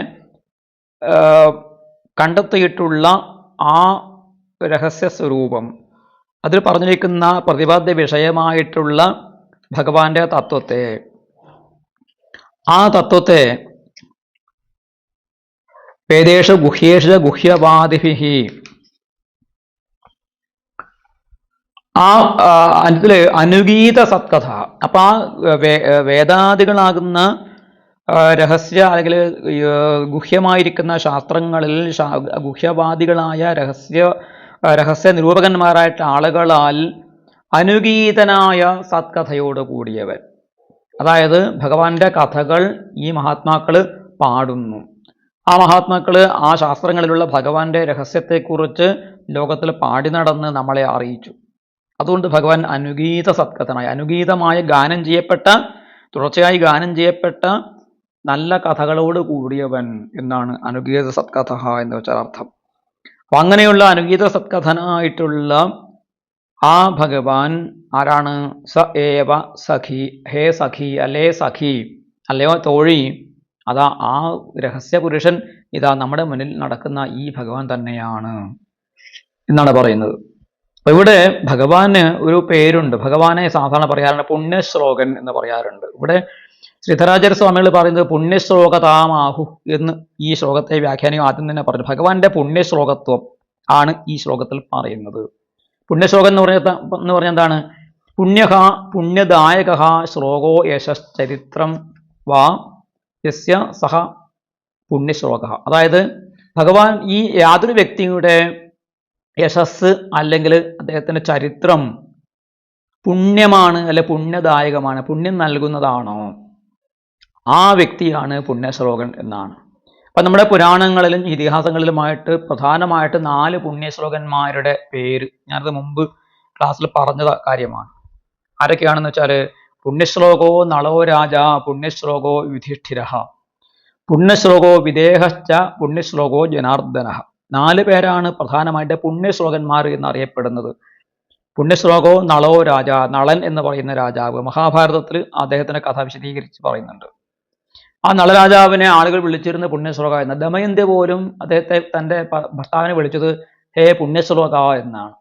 കണ്ടെത്തിയിട്ടുള്ള ആ രഹസ്യ സ്വരൂപം, അതിൽ പറഞ്ഞിരിക്കുന്ന പ്രതിപാദ്യ വിഷയമായിട്ടുള്ള ഭഗവാന്റെ തത്വത്തെ, ആ തത്വത്തെ വേദേഷു ഗുഹ്യേഷു ഗുഹ്യവാദിഭിഹി, ആ അതില് അനുഗീത സത്കഥ. അപ്പൊ ആ വേദാദികളാകുന്ന രഹസ്യ അല്ലെങ്കിൽ ഗുഹ്യമായിരിക്കുന്ന ശാസ്ത്രങ്ങളിൽ ഗുഹ്യവാദികളായ രഹസ്യ നിരൂപകന്മാരായിട്ട് ആളുകളാൽ അനുഗീതനായ സത്കഥയോട് കൂടിയവൻ. അതായത് ഭഗവാന്റെ കഥകൾ ഈ മഹാത്മാക്കള് പാടുന്നു. ആ മഹാത്മാക്കള് ആ ശാസ്ത്രങ്ങളിലുള്ള ഭഗവാന്റെ രഹസ്യത്തെക്കുറിച്ച് ലോകത്തിൽ പാടി നടന്ന് നമ്മളെ അറിയിച്ചു. അതുകൊണ്ട് ഭഗവാൻ അനുഗീത സത്കഥനായി, അനുഗീതമായ ഗാനം ചെയ്യപ്പെട്ട, തുടർച്ചയായി ഗാനം ചെയ്യപ്പെട്ട നല്ല കഥകളോട് കൂടിയവൻ എന്നാണ് അനുഗീത സത്കഥ എന്ന് വെച്ചാൽ അർത്ഥം. അപ്പൊ അങ്ങനെയുള്ള അനുഗീത സത്കഥനായിട്ടുള്ള ആ ഭഗവാൻ ആരാണ്? സ ഏവ സഖി, ഹേ സഖി, അല്ലേ സഖി, അല്ലയോ തോഴി, അതാ ആ രഹസ്യ പുരുഷൻ ഇതാ നമ്മുടെ മുന്നിൽ നടക്കുന്ന ഈ ഭഗവാൻ തന്നെയാണ് എന്നാണ് പറയുന്നത്. അപ്പൊ ഇവിടെ ഭഗവാന് ഒരു പേരുണ്ട്. ഭഗവാനെ സാധാരണ പറയാറുണ്ട് പുണ്യശ്ലോകൻ എന്ന് പറയാറുണ്ട്. ഇവിടെ ശ്രീധരാചാര്യ സ്വാമികൾ പറയുന്നത് പുണ്യശ്ലോകതാമാഹു എന്ന് ഈ ശ്ലോകത്തെ വ്യാഖ്യാനിക്കും ആദ്യം തന്നെ പറഞ്ഞു. ഭഗവാന്റെ പുണ്യശ്ലോകത്വം ആണ് ഈ ശ്ലോകത്തിൽ പറയുന്നത്. പുണ്യശ്ലോകം എന്ന് പറഞ്ഞ എന്താണ്? പുണ്യഹ പുണ്യദായക ശ്ലോകോ യശശ്ചരിത്രം വാ യസ്യ സഹ പുണ്യശ്ലോക. അതായത് ഭഗവാൻ ഈ യാതൊരു വ്യക്തിയുടെ യശസ് അല്ലെങ്കിൽ അദ്ദേഹത്തിന്റെ ചരിത്രം പുണ്യമാണ്, അല്ലെ പുണ്യദായകമാണ്, പുണ്യം നൽകുന്നതാണോ, ആ വ്യക്തിയാണ് പുണ്യശ്ലോകൻ എന്നാണ്. അപ്പൊ നമ്മുടെ പുരാണങ്ങളിലും ഇതിഹാസങ്ങളിലുമായിട്ട് പ്രധാനമായിട്ട് 4 പുണ്യശ്ലോകന്മാരുടെ പേര് ഞാനത് മുമ്പ് ക്ലാസ്സിൽ പറഞ്ഞ കാര്യമാണ്. ആരൊക്കെയാണെന്ന് വെച്ചാൽ പുണ്യശ്ലോകോ നളോ രാജ, പുണ്യശ്ലോകോ യുധിഷ്ഠിര, പുണ്യശ്ലോകോ വിദേഹശ്ച, പുണ്യശ്ലോകോ ജനാർദ്ദന. 4 പേരാണ് പ്രധാനമായിട്ട് പുണ്യശ്ലോകന്മാർ എന്നറിയപ്പെടുന്നത്. പുണ്യശ്ലോകോ നളോ രാജ, നളൻ എന്ന് പറയുന്ന രാജാവ്, മഹാഭാരതത്തിൽ അദ്ദേഹത്തിന്റെ കഥ വിശദീകരിച്ച് പറയുന്നുണ്ട്. ആ നളരാജാവിനെ ആളുകൾ വിളിച്ചിരുന്ന പുണ്യശ്ലോക എന്ന. ദമയന്തി പോലും അദ്ദേഹത്തെ തൻ്റെ ഭർത്താവിനെ വിളിച്ചത് ഹേ പുണ്യശ്ലോക എന്നാണ്.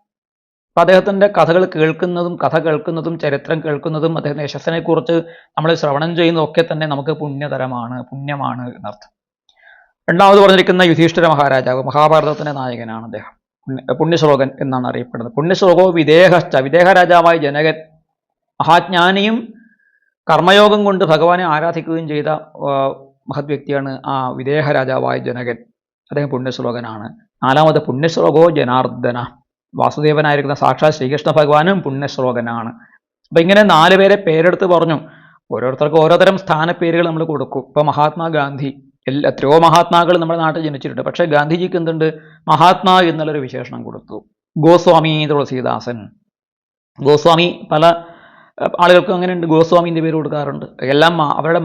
അപ്പൊ അദ്ദേഹത്തിന്റെ കഥകൾ കേൾക്കുന്നതും കഥ കേൾക്കുന്നതും ചരിത്രം കേൾക്കുന്നതും അദ്ദേഹത്തിന്റെ യശസ്സിനെ കുറിച്ച് നമ്മൾ ശ്രവണം ചെയ്യുന്നതൊക്കെ തന്നെ നമുക്ക് പുണ്യതരമാണ്, പുണ്യമാണ് എന്നർത്ഥം. രണ്ടാമത് പറഞ്ഞിരിക്കുന്ന യുധിഷ്ഠിര മഹാരാജാവ്, മഹാഭാരതത്തിന്റെ നായകനാണ് അദ്ദേഹം. പുണ്യശ്ലോകൻ എന്നാണ് അറിയപ്പെടുന്നത്. പുണ്യശ്ലോകോ വിദേഹശ്ച, വിദേഹ രാജാവായ ജനകൻ, മഹാജ്ഞാനിയും കർമ്മയോഗം കൊണ്ട് ഭഗവാനെ ആരാധിക്കുകയും ചെയ്ത മഹത് വ്യക്തിയാണ് ആ വിദേഹ രാജാവായ ജനകൻ. അദ്ദേഹം പുണ്യശ്ലോകനാണ്. 4മത് പുണ്യശ്ലോകോ ജനാർദ്ദന, വാസുദേവനായിരിക്കുന്ന സാക്ഷാത് ശ്രീകൃഷ്ണ ഭഗവാനും പുണ്യശ്ലോകനാണ്. അപ്പൊ ഇങ്ങനെ 4 പേരെ പേരെടുത്ത് പറഞ്ഞു. ഓരോരുത്തർക്കും ഓരോ തരം സ്ഥാനപ്പേരുകൾ നമ്മൾ കൊടുക്കും. ഇപ്പൊ മഹാത്മാഗാന്ധി, എത്രയോ മഹാത്മാക്കൾ നമ്മുടെ നാട്ടിൽ ജനിച്ചിട്ടുണ്ട്. പക്ഷെ ഗാന്ധിജിക്ക് എന്തുണ്ട്? മഹാത്മാ എന്നുള്ളൊരു വിശേഷണം കൊടുത്തു. ഗോസ്വാമി തുളസീദാസൻ, ഗോസ്വാമി പല ആളുകൾക്കും അങ്ങനെയുണ്ട്, ഗോസ്വാമിന്റെ പേര് കൊടുക്കാറുണ്ട്. എല്ലാം അവരുടെ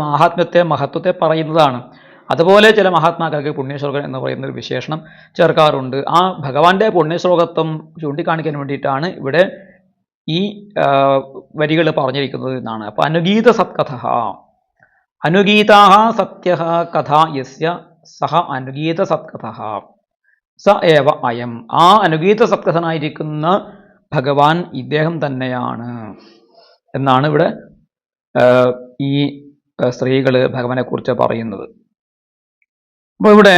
മഹത്വത്തെ പറയുന്നതാണ്. അതുപോലെ ചില മഹാത്മാക്കൾക്ക് പുണ്യശ്ലോകൻ എന്ന് പറയുന്ന ഒരു വിശേഷണം ചേർക്കാറുണ്ട്. ആ ഭഗവാന്റെ പുണ്യശ്ലോകത്വം ചൂണ്ടിക്കാണിക്കാൻ വേണ്ടിയിട്ടാണ് ഇവിടെ ഈ വരികൾ പറഞ്ഞിരിക്കുന്നത് എന്നാണ്. അപ്പൊ അനുഗീത സത്കഥ, അനുഗീതാ സത്യ കഥ യസ്യ സഹ അനുഗീത സത്കഥ സ ഏവ അയം. ആ അനുഗീത സത്കഥനായിരിക്കുന്ന ഭഗവാൻ ഇദ്ദേഹം തന്നെയാണ് എന്നാണ് ഇവിടെ ഈ സ്ത്രീകൾ ഭഗവാനെ കുറിച്ച് പറയുന്നത്. അപ്പോൾ ഇവിടെ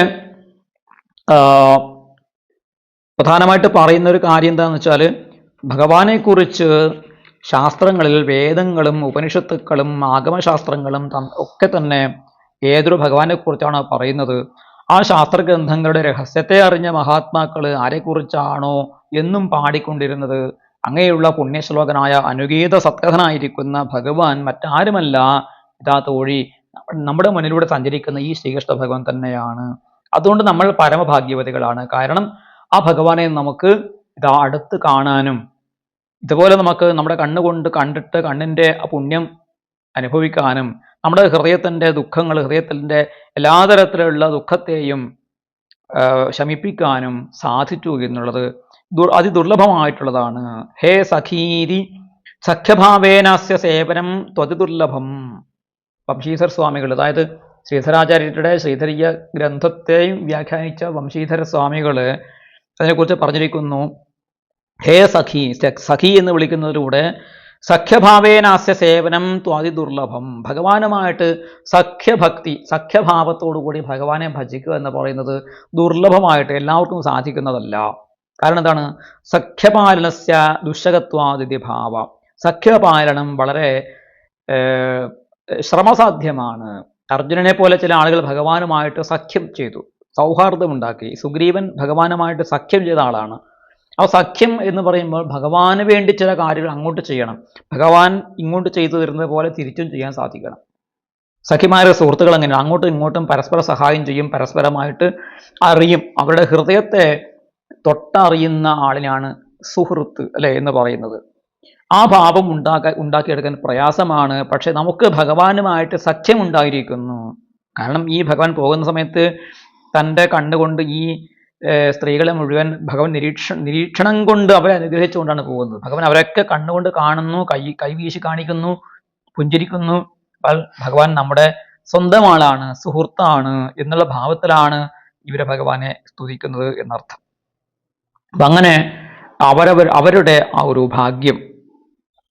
പ്രധാനമായിട്ട് പറയുന്ന ഒരു കാര്യം എന്താണെന്ന് വെച്ചാൽ, ഭഗവാനെ കുറിച്ച് ശാസ്ത്രങ്ങളിൽ വേദങ്ങളും ഉപനിഷത്തുക്കളും ആഗമശാസ്ത്രങ്ങളും ഒക്കെ തന്നെ ഏതൊരു ഭഗവാനെ കുറിച്ചാണോ പറയുന്നത്, ആ ശാസ്ത്രഗ്രന്ഥങ്ങളുടെ രഹസ്യത്തെ അറിഞ്ഞ മഹാത്മാക്കൾ ആരെക്കുറിച്ചാണോ എന്നും പാടിക്കൊണ്ടിരുന്നത്, അങ്ങനെയുള്ള പുണ്യശ്ലോകനായ അനുഗീത സത്കഥനായിരിക്കുന്ന ഭഗവാൻ മറ്റാരുമല്ല, ഇതാ തോഴി നമ്മുടെ മുന്നിലൂടെ സഞ്ചരിക്കുന്ന ഈ ശ്രീകൃഷ്ണ ഭഗവാൻ തന്നെയാണ്. അതുകൊണ്ട് നമ്മൾ പരമഭാഗ്യവതികളാണ്. കാരണം ആ ഭഗവാനെ നമുക്ക് ഇതാ അടുത്ത് കാണാനും ഇതുപോലെ നമുക്ക് നമ്മുടെ കണ്ണുകൊണ്ട് കണ്ടിട്ട് കണ്ണിൻ്റെ ആ പുണ്യം അനുഭവിക്കാനും നമ്മുടെ ഹൃദയത്തിൻ്റെ ദുഃഖങ്ങൾ, ഹൃദയത്തിൻ്റെ എല്ലാ തരത്തിലുള്ള ദുഃഖത്തെയും ശമിപ്പിക്കാനും സാധിച്ചു എന്നുള്ളത് അതിദുർലഭമായിട്ടുള്ളതാണ്. ഹേ സഖീരി സഖ്യഭാവേനാസ്യ സേവനം ത്വതിദുർലഭം. വംശീധര സ്വാമികൾ, അതായത് ശ്രീധരാചാര്യരുടെ ശ്രീധരീയ ഗ്രന്ഥത്തെയും വ്യാഖ്യാനിച്ച വംശീധര സ്വാമികൾ അതിനെക്കുറിച്ച് പറഞ്ഞിരിക്കുന്നു. ഹേ സഖി, സഖി എന്ന് വിളിക്കുന്നതിലൂടെ സഖ്യഭാവേനാസ്യ സേവനം ത്വാതിദുർലഭം. ഭഗവാനുമായിട്ട് സഖ്യഭക്തി, സഖ്യഭാവത്തോടുകൂടി ഭഗവാനെ ഭജിക്കുക എന്ന് പറയുന്നത് ദുർലഭമായിട്ട് എല്ലാവർക്കും സാധിക്കുന്നതല്ല. കാരണം എന്താണ്? സഖ്യപാലനസ്യ ദുശ്ശകത്വാദിതി ഭാവ. സഖ്യപാലനം വളരെ ശ്രമസാധ്യമാണ്. അർജുനനെ പോലെ ചില ആളുകൾ ഭഗവാനുമായിട്ട് സഖ്യം ചെയ്തു, സൗഹാർദ്ദമുണ്ടാക്കി. സുഗ്രീവൻ ഭഗവാനുമായിട്ട് സഖ്യം ചെയ്ത ആളാണ്. ആ സഖ്യം എന്ന് പറയുമ്പോൾ ഭഗവാന് വേണ്ടി ചില കാര്യങ്ങൾ അങ്ങോട്ട് ചെയ്യണം, ഭഗവാൻ ഇങ്ങോട്ട് ചെയ്തു തരുന്നത് പോലെ തിരിച്ചും ചെയ്യാൻ സാധിക്കണം. സഖിമാരുടെ സുഹൃത്തുക്കൾ അങ്ങനെയാണ്, അങ്ങോട്ടും ഇങ്ങോട്ടും പരസ്പര സഹായം ചെയ്യും, പരസ്പരമായിട്ട് അറിയും. അവരുടെ ഹൃദയത്തെ തൊട്ടറിയുന്ന ആളിനാണ് സുഹൃത്ത് അല്ലെ എന്ന് പറയുന്നത്. ആ ഭാവം ഉണ്ടാക്കിയെടുക്കാൻ പ്രയാസമാണ്. പക്ഷെ നമുക്ക് ഭഗവാനുമായിട്ട് സഖ്യം ഉണ്ടായിരിക്കുന്നു. കാരണം ഈ ഭഗവാൻ പോകുന്ന സമയത്ത് തൻ്റെ കണ്ണുകൊണ്ട് ഈ സ്ത്രീകളെ മുഴുവൻ ഭഗവാൻ നിരീക്ഷണം കൊണ്ട് അവരെ അനുഗ്രഹിച്ചുകൊണ്ടാണ് പോകുന്നത്. ഭഗവാൻ അവരൊക്കെ കണ്ണുകൊണ്ട് കാണുന്നു, കൈവീശി കാണിക്കുന്നു, പുഞ്ചിരിക്കുന്നു. ഭഗവാൻ നമ്മുടെ സ്വന്തം ആളാണ്, സുഹൃത്താണ് എന്നുള്ള ഭാവത്തിലാണ് ഇവരെ ഭഗവാനെ സ്തുതിക്കുന്നത് എന്നർത്ഥം. അപ്പം അങ്ങനെ അവരുടെ ആ ഒരു ഭാഗ്യം,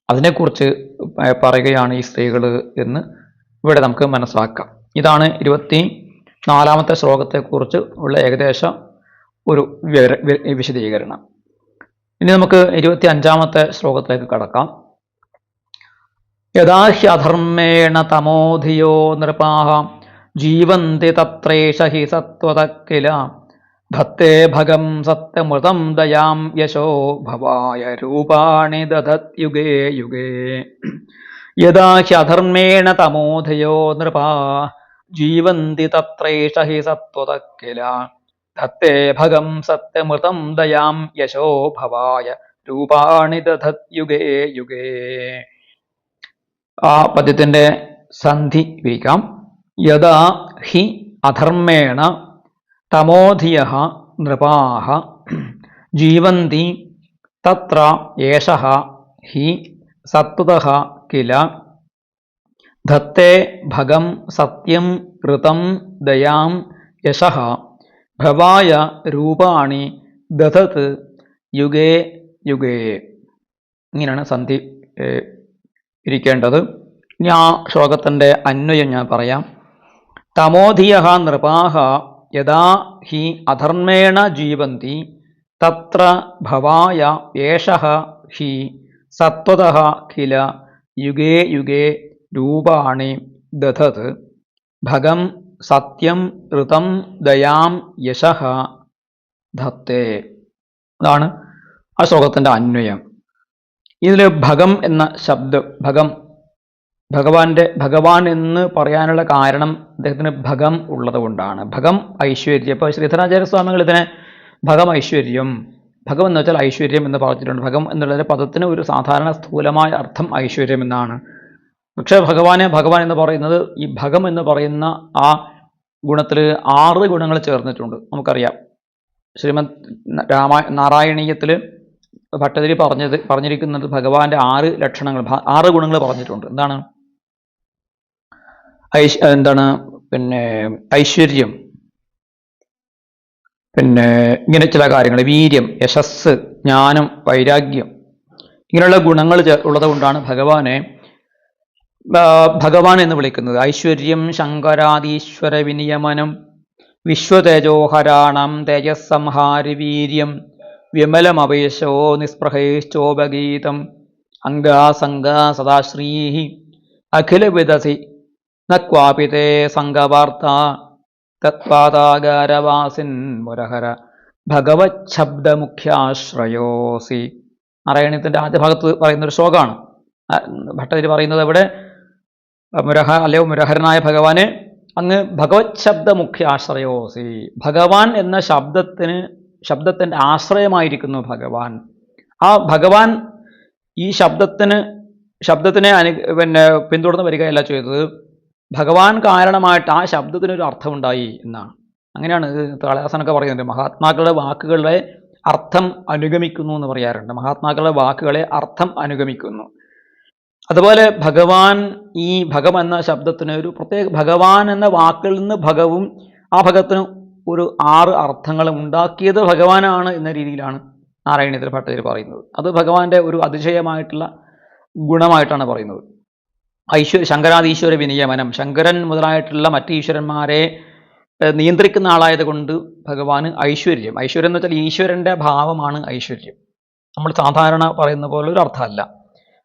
അതിനെക്കുറിച്ച് പറയുകയാണ് ഈ സ്ത്രീകൾ എന്ന് ഇവിടെ നമുക്ക് മനസ്സിലാക്കാം. ഇതാണ് 24-ാമത്തെ ശ്ലോകത്തെക്കുറിച്ച് ഉള്ള ഏകദേശം ഒരു വിശദീകരണം. ഇനി നമുക്ക് 25-ാമത്തെ ശ്ലോകത്തിലേക്ക് കടക്കാം. യഥാ ഹ്യധർമ്മേണ തമോധിയോ നൃപാഃ ജീവന്തി തത്രേഷ ഹി സത്വത കില ധത്തേ ഭഗം സത്യമൃതം ദയാം യശോ ഭവായ രൂപാണി ദധത്യുഗേ യുഗേ. യഥാ ഹ്യധർമ്മേണ തമോധിയോ നൃപാഃ ജീവന്തി തത്രേഷ ഹി സത്വത കില ധത്തേ ഭഗം സത്യമൃതം ദയാം യശോ ഭവായ രൂപാണി ദധത്യുഗേ യുഗേ. ആ പദ്യത്തിന്റെ സന്ധി വിളിക്കാം. യഥാ ഹി അധർമ്മേണ തമോധിയഃ നൃപാഃ ജീവന്തി തത്ര ഏഷഃ ഹി സത്വതഃ കില ധത്തേ ഭഗം സത്യം ഋതം ദയാം യശഃ ഭവായ രൂപാണി ദധത് യുഗേ യുഗേ. ഇങ്ങനെയാണ് സന്ധി ഇരിക്കേണ്ടത്. ഇനി ആ ശ്ലോകത്തിൻ്റെ അന്വയം ഞാൻ പറയാം. തമോധിയഃ നൃപാഃ യഥാ ഹി അധർമ്മേണ ജീവന്തി തത്ര ഭവായ ഏഷഃ ഹി സത്വതഃ കില യുഗേ യുഗേ രൂപാണി ദധത് ഭഗം സത്യം ഋതം ദയാം യശഃ ധത്തേ. അതാണ് ആ ശ്ലോകത്തിൻ്റെ അന്വയം. ഇതിൽ ഭഗം എന്ന ശബ്ദം, ഭഗം ഭഗവാൻ എന്ന് പറയാനുള്ള കാരണം അദ്ദേഹത്തിന് ഭഗം ഉള്ളത് കൊണ്ടാണ്. ഭഗം ഐശ്വര്യം. ഇപ്പോൾ ശ്രീധരാചാര്യ സ്വാമികൾ ഇതിനെ ഭഗം ഐശ്വര്യം, ഭഗം എന്ന് വെച്ചാൽ ഐശ്വര്യം എന്ന് പറഞ്ഞിട്ടുണ്ട്. ഭഗം എന്നുള്ള പദത്തിന് ഒരു സാധാരണ സ്ഥൂലമായ അർത്ഥം ഐശ്വര്യം എന്നാണ്. പക്ഷേ ഭഗവാൻ എന്ന് പറയുന്നത് ഈ ഭഗം എന്ന് പറയുന്ന ആ ഗുണത്തിൽ 6 ഗുണങ്ങൾ ചേർന്നിട്ടുണ്ട്. നമുക്കറിയാം ശ്രീമദ് നാരായണീയത്തിൽ ഭട്ടതിരി പറഞ്ഞിരിക്കുന്നത് ഭഗവാന്റെ 6 ലക്ഷണങ്ങൾ, 6 ഗുണങ്ങൾ പറഞ്ഞിട്ടുണ്ട്. എന്താണ് പിന്നെ ഐശ്വര്യം, പിന്നെ ഇങ്ങനെ ചില കാര്യങ്ങൾ, വീര്യം, യശസ്, ജ്ഞാനം, വൈരാഗ്യം, ഇങ്ങനെയുള്ള ഗുണങ്ങൾ ഉള്ളത് കൊണ്ടാണ് ഭഗവാൻ എന്ന് വിളിക്കുന്നത്. ഐശ്വര്യം ശങ്കരാദീശ്വര വിനിയമനം വിശ്വതേജോഹരാണം തേജസ്സംഹാരി വീര്യം വിമലമപേശോ നിസ്പൃഹേശ്ചോപഗീതം അംഗാസംഗ സദാശ്രീ അഖില വിദസി നക്വാപിതേ സംഘവാർത്ത തത്വാതാകാരവാസിൻ മുരഹര ഭഗവത് ശബ്ദമുഖ്യാശ്രയോസി. നാരായണീയത്തിന്റെ ആദ്യ ഭാഗത്ത് പറയുന്ന ഒരു ശ്ലോകമാണ്. ഭട്ടതിരി പറയുന്നത് ഇവിടെ മുരഹരനായ ഭഗവാന് അങ്ങ് ഭഗവത് ശബ്ദമുഖ്യ ആശ്രയോസി, ഭഗവാൻ എന്ന ശബ്ദത്തിന്റെ ആശ്രയമായിരിക്കുന്നു ഭഗവാൻ. ആ ഭഗവാൻ ഈ ശബ്ദത്തിനെ പിന്തുടർന്ന് വരികയല്ല ചെയ്തത്, ഭഗവാൻ കാരണമായിട്ട് ആ ശബ്ദത്തിനൊരു അർത്ഥമുണ്ടായി എന്നാണ്. അങ്ങനെയാണ് കാളിദാസനൊക്കെ പറയുന്നുണ്ട്, മഹാത്മാക്കളുടെ വാക്കുകളെ അർത്ഥം അനുഗമിക്കുന്നു എന്ന് പറയാറുണ്ട്. മഹാത്മാക്കളുടെ വാക്കുകളെ അർത്ഥം അനുഗമിക്കുന്നു. അതുപോലെ ഭഗവാൻ, ഈ ഭഗം എന്ന ശബ്ദത്തിന് ഒരു പ്രത്യേക, ഭഗവാൻ എന്ന വാക്കിൽ നിന്ന് ഭഗവും ആ ഭഗത്തിന് ഒരു 6 അർത്ഥങ്ങളും ഉണ്ടാക്കിയത് ഭഗവാനാണ് എന്ന രീതിയിലാണ് നാരായണീയത്തിൽ ഭട്ടതിരി പറയുന്നത്. അത് ഭഗവാന്റെ ഒരു അതിശയമായിട്ടുള്ള ഗുണമായിട്ടാണ് പറയുന്നത്. ശങ്കരാദീശ്വര വിനിയമനം, ശങ്കരൻ മുതലായിട്ടുള്ള മറ്റ് ഈശ്വരന്മാരെ നിയന്ത്രിക്കുന്ന ആളായത് കൊണ്ട് ഭഗവാന് ഐശ്വര്യം എന്ന് വെച്ചാൽ ഈശ്വരന്റെ ഭാവമാണ് ഐശ്വര്യം. നമ്മൾ സാധാരണ പറയുന്ന പോലെ ഒരു അർത്ഥമല്ല.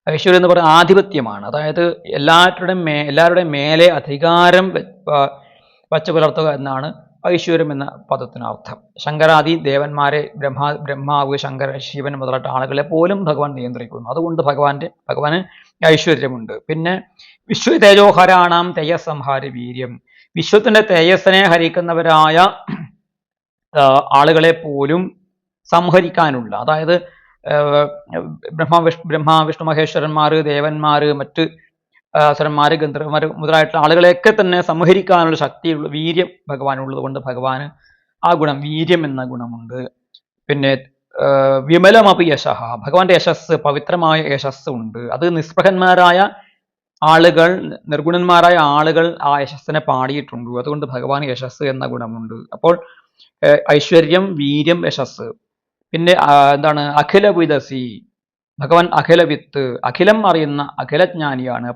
ഐശ്വര്യം എന്ന് പറയുന്നത് ആധിപത്യമാണ്. അതായത് എല്ലാവരുടെയും മേലെ അധികാരം വച്ചു പുലർത്തുക എന്നാണ് ഐശ്വര്യം എന്ന പദത്തിന് അർത്ഥം. ശങ്കരാദി ദേവന്മാരെ, ബ്രഹ്മാവ്, ശിവൻ മുതലായിട്ട് ആളുകളെ പോലും ഭഗവാൻ നിയന്ത്രിക്കുന്നു. അതുകൊണ്ട് ഭഗവാന് ഐശ്വര്യമുണ്ട്. പിന്നെ വിശ്വതേജോഹരാണാം തേജസ്സംഹാര വീര്യം, വിശ്വത്തിന്റെ തേജസ്സിനെ ഹരിക്കുന്നവരായ ആളുകളെ പോലും സംഹരിക്കാനുള്ള, അതായത് ബ്രഹ്മ വിഷ്ണു മഹേശ്വരന്മാർ, ദേവന്മാർ, മറ്റ് അസുരന്മാർ, ഗന്ധർവന്മാർ മുതലായിട്ടുള്ള ആളുകളെയൊക്കെ തന്നെ സംഹരിക്കാനുള്ള ശക്തിയുള്ള വീര്യം ഭഗവാനുള്ളത് കൊണ്ട് ഭഗവാന് ആ ഗുണം, വീര്യം എന്ന ഗുണമുണ്ട്. പിന്നെ വിമലമപി യശഃ, ഭഗവാന്റെ യശസ്, പവിത്രമായ യശസ് ഉണ്ട്. അത് നിസ്പൃഹന്മാരായ ആളുകൾ, നിർഗുണന്മാരായ ആളുകൾ ആ യശസ്സിനെ പാടിയിട്ടുണ്ട്. അതുകൊണ്ട് ഭഗവാൻ യശസ് എന്ന ഗുണമുണ്ട്. അപ്പോൾ ഐശ്വര്യം, വീര്യം, യശസ്. പിന്നെ അഖില വിദസി, ഭഗവാൻ അഖില വിത്ത്, അഖിലം അറിയുന്ന അഖിലജ്ഞാനിയാണ്,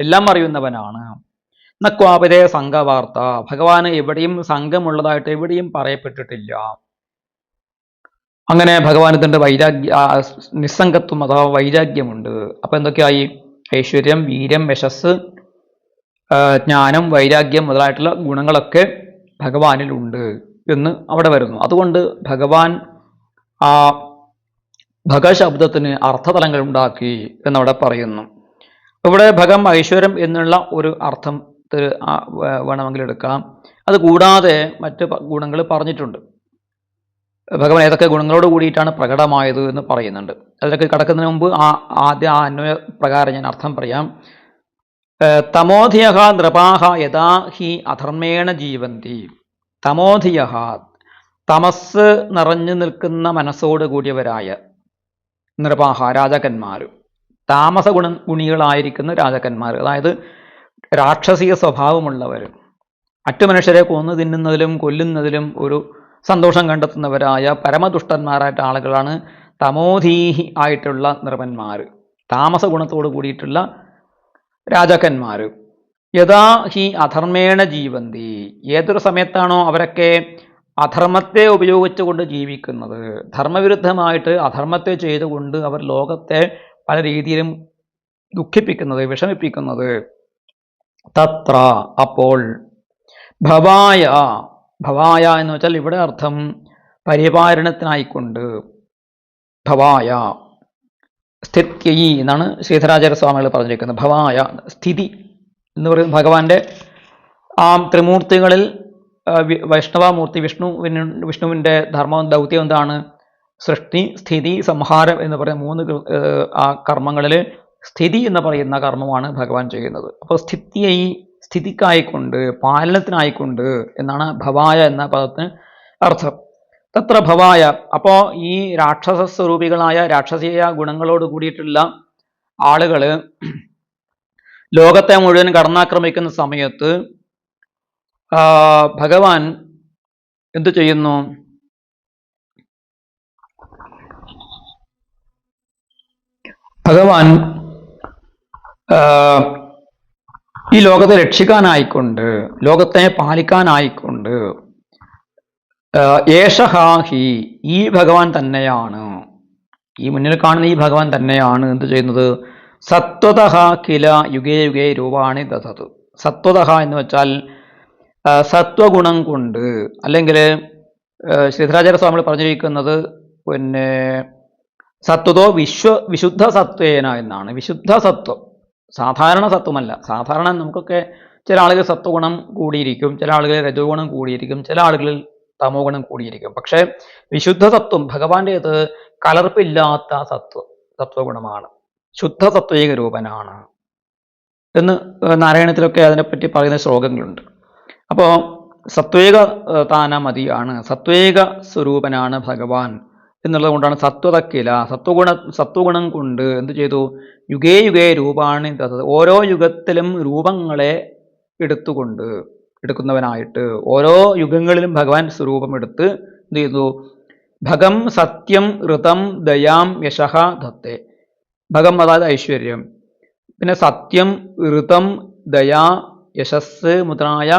എല്ലാം അറിയുന്നവനാണ്. നക്വാപിതേ സംഘവാർത്ത, ഭഗവാന് എവിടെയും സംഘമുള്ളതായിട്ട് എവിടെയും പറയപ്പെട്ടിട്ടില്ല. അങ്ങനെ ഭഗവാനത്തിന്റെ നിസ്സംഗത്വം അഥവാ വൈരാഗ്യമുണ്ട്. അപ്പൊ എന്തൊക്കെയായി? ഐശ്വര്യം, വീര്യം, യശസ്, ജ്ഞാനം, വൈരാഗ്യം മുതലായിട്ടുള്ള ഗുണങ്ങളൊക്കെ ഭഗവാനിലുണ്ട് എന്ന് അവിടെ വരുന്നു. അതുകൊണ്ട് ഭഗവാൻ ആ ഭഗശബ്ദത്തിന് അർത്ഥതലങ്ങൾ ഉണ്ടാക്കി എന്നവിടെ പറയുന്നു. ഇവിടെ ഭഗം ഐശ്വര്യം എന്നുള്ള ഒരു അർത്ഥത്തിൽ വേണമെങ്കിൽ എടുക്കാം. അത് കൂടാതെ മറ്റ് ഗുണങ്ങൾ പറഞ്ഞിട്ടുണ്ട്. ഭഗവാൻ ഏതൊക്കെ ഗുണങ്ങളോട് കൂടിയിട്ടാണ് പ്രകടമായത് എന്ന് പറയുന്നുണ്ട്. അതിലൊക്കെ കടക്കുന്നതിന് മുമ്പ് ആദ്യം ആ അന്വയ പ്രകാരം ഞാൻ അർത്ഥം പറയാം. തമോധിയഃ നൃപാഃ യഥാ ഹി അധർമ്മേണ ജീവന്തി. തമോധിയഃ, തമസ് നിറഞ്ഞു നിൽക്കുന്ന മനസ്സോട് കൂടിയവരായ നൃപാഹ, രാജാക്കന്മാർ, ഗുണികളായിരിക്കുന്ന രാജാക്കന്മാർ, അതായത് രാക്ഷസീയ സ്വഭാവമുള്ളവർ, മറ്റു മനുഷ്യരെ കൊന്നു തിന്നുന്നതിലും കൊല്ലുന്നതിലും ഒരു സന്തോഷം കണ്ടെത്തുന്നവരായ പരമദുഷ്ടന്മാരായിട്ട് ആളുകളാണ് തമോധീഹി ആയിട്ടുള്ള നൃപന്മാർ, താമസ ഗുണത്തോട് കൂടിയിട്ടുള്ള രാജാക്കന്മാർ. യഥാ ഹി അധർമ്മേണ ജീവന്തി, ഏതൊരു സമയത്താണോ അവരൊക്കെ അധർമ്മത്തെ ഉപയോഗിച്ചുകൊണ്ട് ജീവിക്കുന്നത്, ധർമ്മവിരുദ്ധമായിട്ട് അധർമ്മത്തെ ചെയ്തുകൊണ്ട് അവർ ലോകത്തെ പല രീതിയിലും ദുഃഖിപ്പിക്കുന്നത്, വിഷമിപ്പിക്കുന്നത്, തത്ര, അപ്പോൾ, ഭവായ എന്ന് വെച്ചാൽ ഇവിടെ അർത്ഥം പരിപാലനത്തിനായിക്കൊണ്ട്, ഭവായ സ്ഥിത്യയി എന്നാണ് ശ്രീധരാചാര്യ സ്വാമികൾ പറഞ്ഞിരിക്കുന്നത്. ഭവായ സ്ഥിതി എന്ന് പറയുന്നത് ഭഗവാന്റെ ആ ത്രിമൂർത്തികളിൽ വൈഷ്ണവമൂർത്തി വിഷ്ണുവിൻ്റെ ധർമ്മവും ദൗത്യം എന്താണ്? സൃഷ്ടി, സ്ഥിതി, സംഹാരം എന്ന് പറയുന്ന മൂന്ന് ആ കർമ്മങ്ങളിൽ സ്ഥിതി എന്ന് പറയുന്ന കർമ്മമാണ് ഭഗവാൻ ചെയ്യുന്നത്. അപ്പോൾ സ്ഥിതിക്കായിക്കൊണ്ട്, പാലനത്തിനായിക്കൊണ്ട് എന്നാണ് ഭവായ എന്ന പദത്തിന് അർത്ഥം. തത്ര ഭവായ, അപ്പോ ഈ രാക്ഷസ സ്വരൂപികളായ രാക്ഷസീയ ഗുണങ്ങളോട് കൂടിയിട്ടുള്ള ആളുകള് ലോകത്തെ മുഴുവൻ കടന്നാക്രമിക്കുന്ന സമയത്ത് ഭഗവാൻ എന്തു ചെയ്യുന്നു? ഭഗവാൻ ഈ ലോകത്തെ രക്ഷിക്കാനായിക്കൊണ്ട്, ലോകത്തെ പാലിക്കാനായിക്കൊണ്ട് ഏഷഹാഹി, ഈ ഭഗവാൻ തന്നെയാണ്, ഈ മുന്നിൽ കാണുന്ന ഈ ഭഗവാൻ തന്നെയാണ് എന്ത് ചെയ്യുന്നത്? സത്വതഃ കില യുഗേ യുഗേ രൂപാണി ദധതു. സത്വതഃ എന്ന് വെച്ചാൽ സത്വഗുണം കൊണ്ട്, അല്ലെങ്കിൽ ശ്രീധരാചാര്യ സ്വാമികൾ പറഞ്ഞിരിക്കുന്നത് പിന്നെ സത്വതോ വിശുദ്ധ സത്വേന എന്നാണ്. വിശുദ്ധ സത്വം, സാധാരണ സത്വമല്ല. സാധാരണ നമുക്കൊക്കെ ചില ആളുകൾ സത്വഗുണം കൂടിയിരിക്കും, ചില ആളുകൾ രജോഗുണം കൂടിയിരിക്കും, ചില ആളുകളിൽ തമോ ഗുണം കൂടിയിരിക്കും. പക്ഷെ വിശുദ്ധ സത്വം ഭഗവാന്റേത് കലർപ്പില്ലാത്ത സത്വഗുണമാണ്, ശുദ്ധ സത്വേക രൂപനാണ് എന്ന് നാരായണത്തിലൊക്കെ അതിനെപ്പറ്റി പറയുന്ന ശ്ലോകങ്ങളുണ്ട്. അപ്പോൾ സത്വേക താനമതിയാണ്, സത്വേക സ്വരൂപനാണ് ഭഗവാൻ എന്നുള്ളത് കൊണ്ടാണ് സത്വതക്കില, സത്വഗുണം കൊണ്ട് എന്ത് ചെയ്തു? യുഗേ യുഗേ രൂപാണി തത്, ഓരോ യുഗത്തിലും രൂപങ്ങളെ എടുക്കുന്നവനായിട്ട് ഓരോ യുഗങ്ങളിലും ഭഗവാൻ സ്വരൂപം എടുത്ത് എന്ത് ചെയ്തു? ഭഗം സത്യം ഋതം ദയാം യശഃ ധത്തെ. ഭഗം അതായത് ഐശ്വര്യം, പിന്നെ സത്യം, ഋതം, ദയാ, യശസ് മുതലായ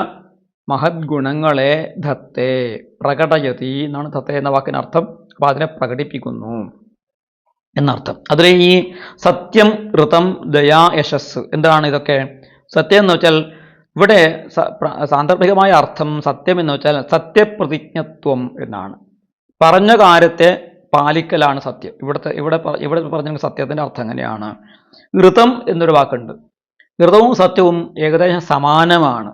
മഹത് ഗുണങ്ങളെ ധത്തെ പ്രകടയതി എന്നാണ് ധത്തെ എന്ന വാക്കിനർത്ഥം. അപ്പൊ അതിനെ പ്രകടിപ്പിക്കുന്നു എന്നർത്ഥം. അതിൽ ഈ സത്യം, ഋതം, ദയാ, യശസ് എന്താണ് ഇതൊക്കെ? സത്യം എന്ന് വെച്ചാൽ ഇവിടെ സാന്ദർഭികമായ അർത്ഥം സത്യം എന്ന് വെച്ചാൽ സത്യപ്രതിജ്ഞത്വം എന്നാണ്. പറഞ്ഞ കാര്യത്തെ പാലിക്കലാണ് സത്യം. ഇവിടെ പറഞ്ഞ സത്യത്തിന്റെ അർത്ഥം എങ്ങനെയാണ്? ഋതം എന്നൊരു വാക്കുണ്ട്. ഋതവും സത്യവും ഏകദേശം സമാനമാണ്.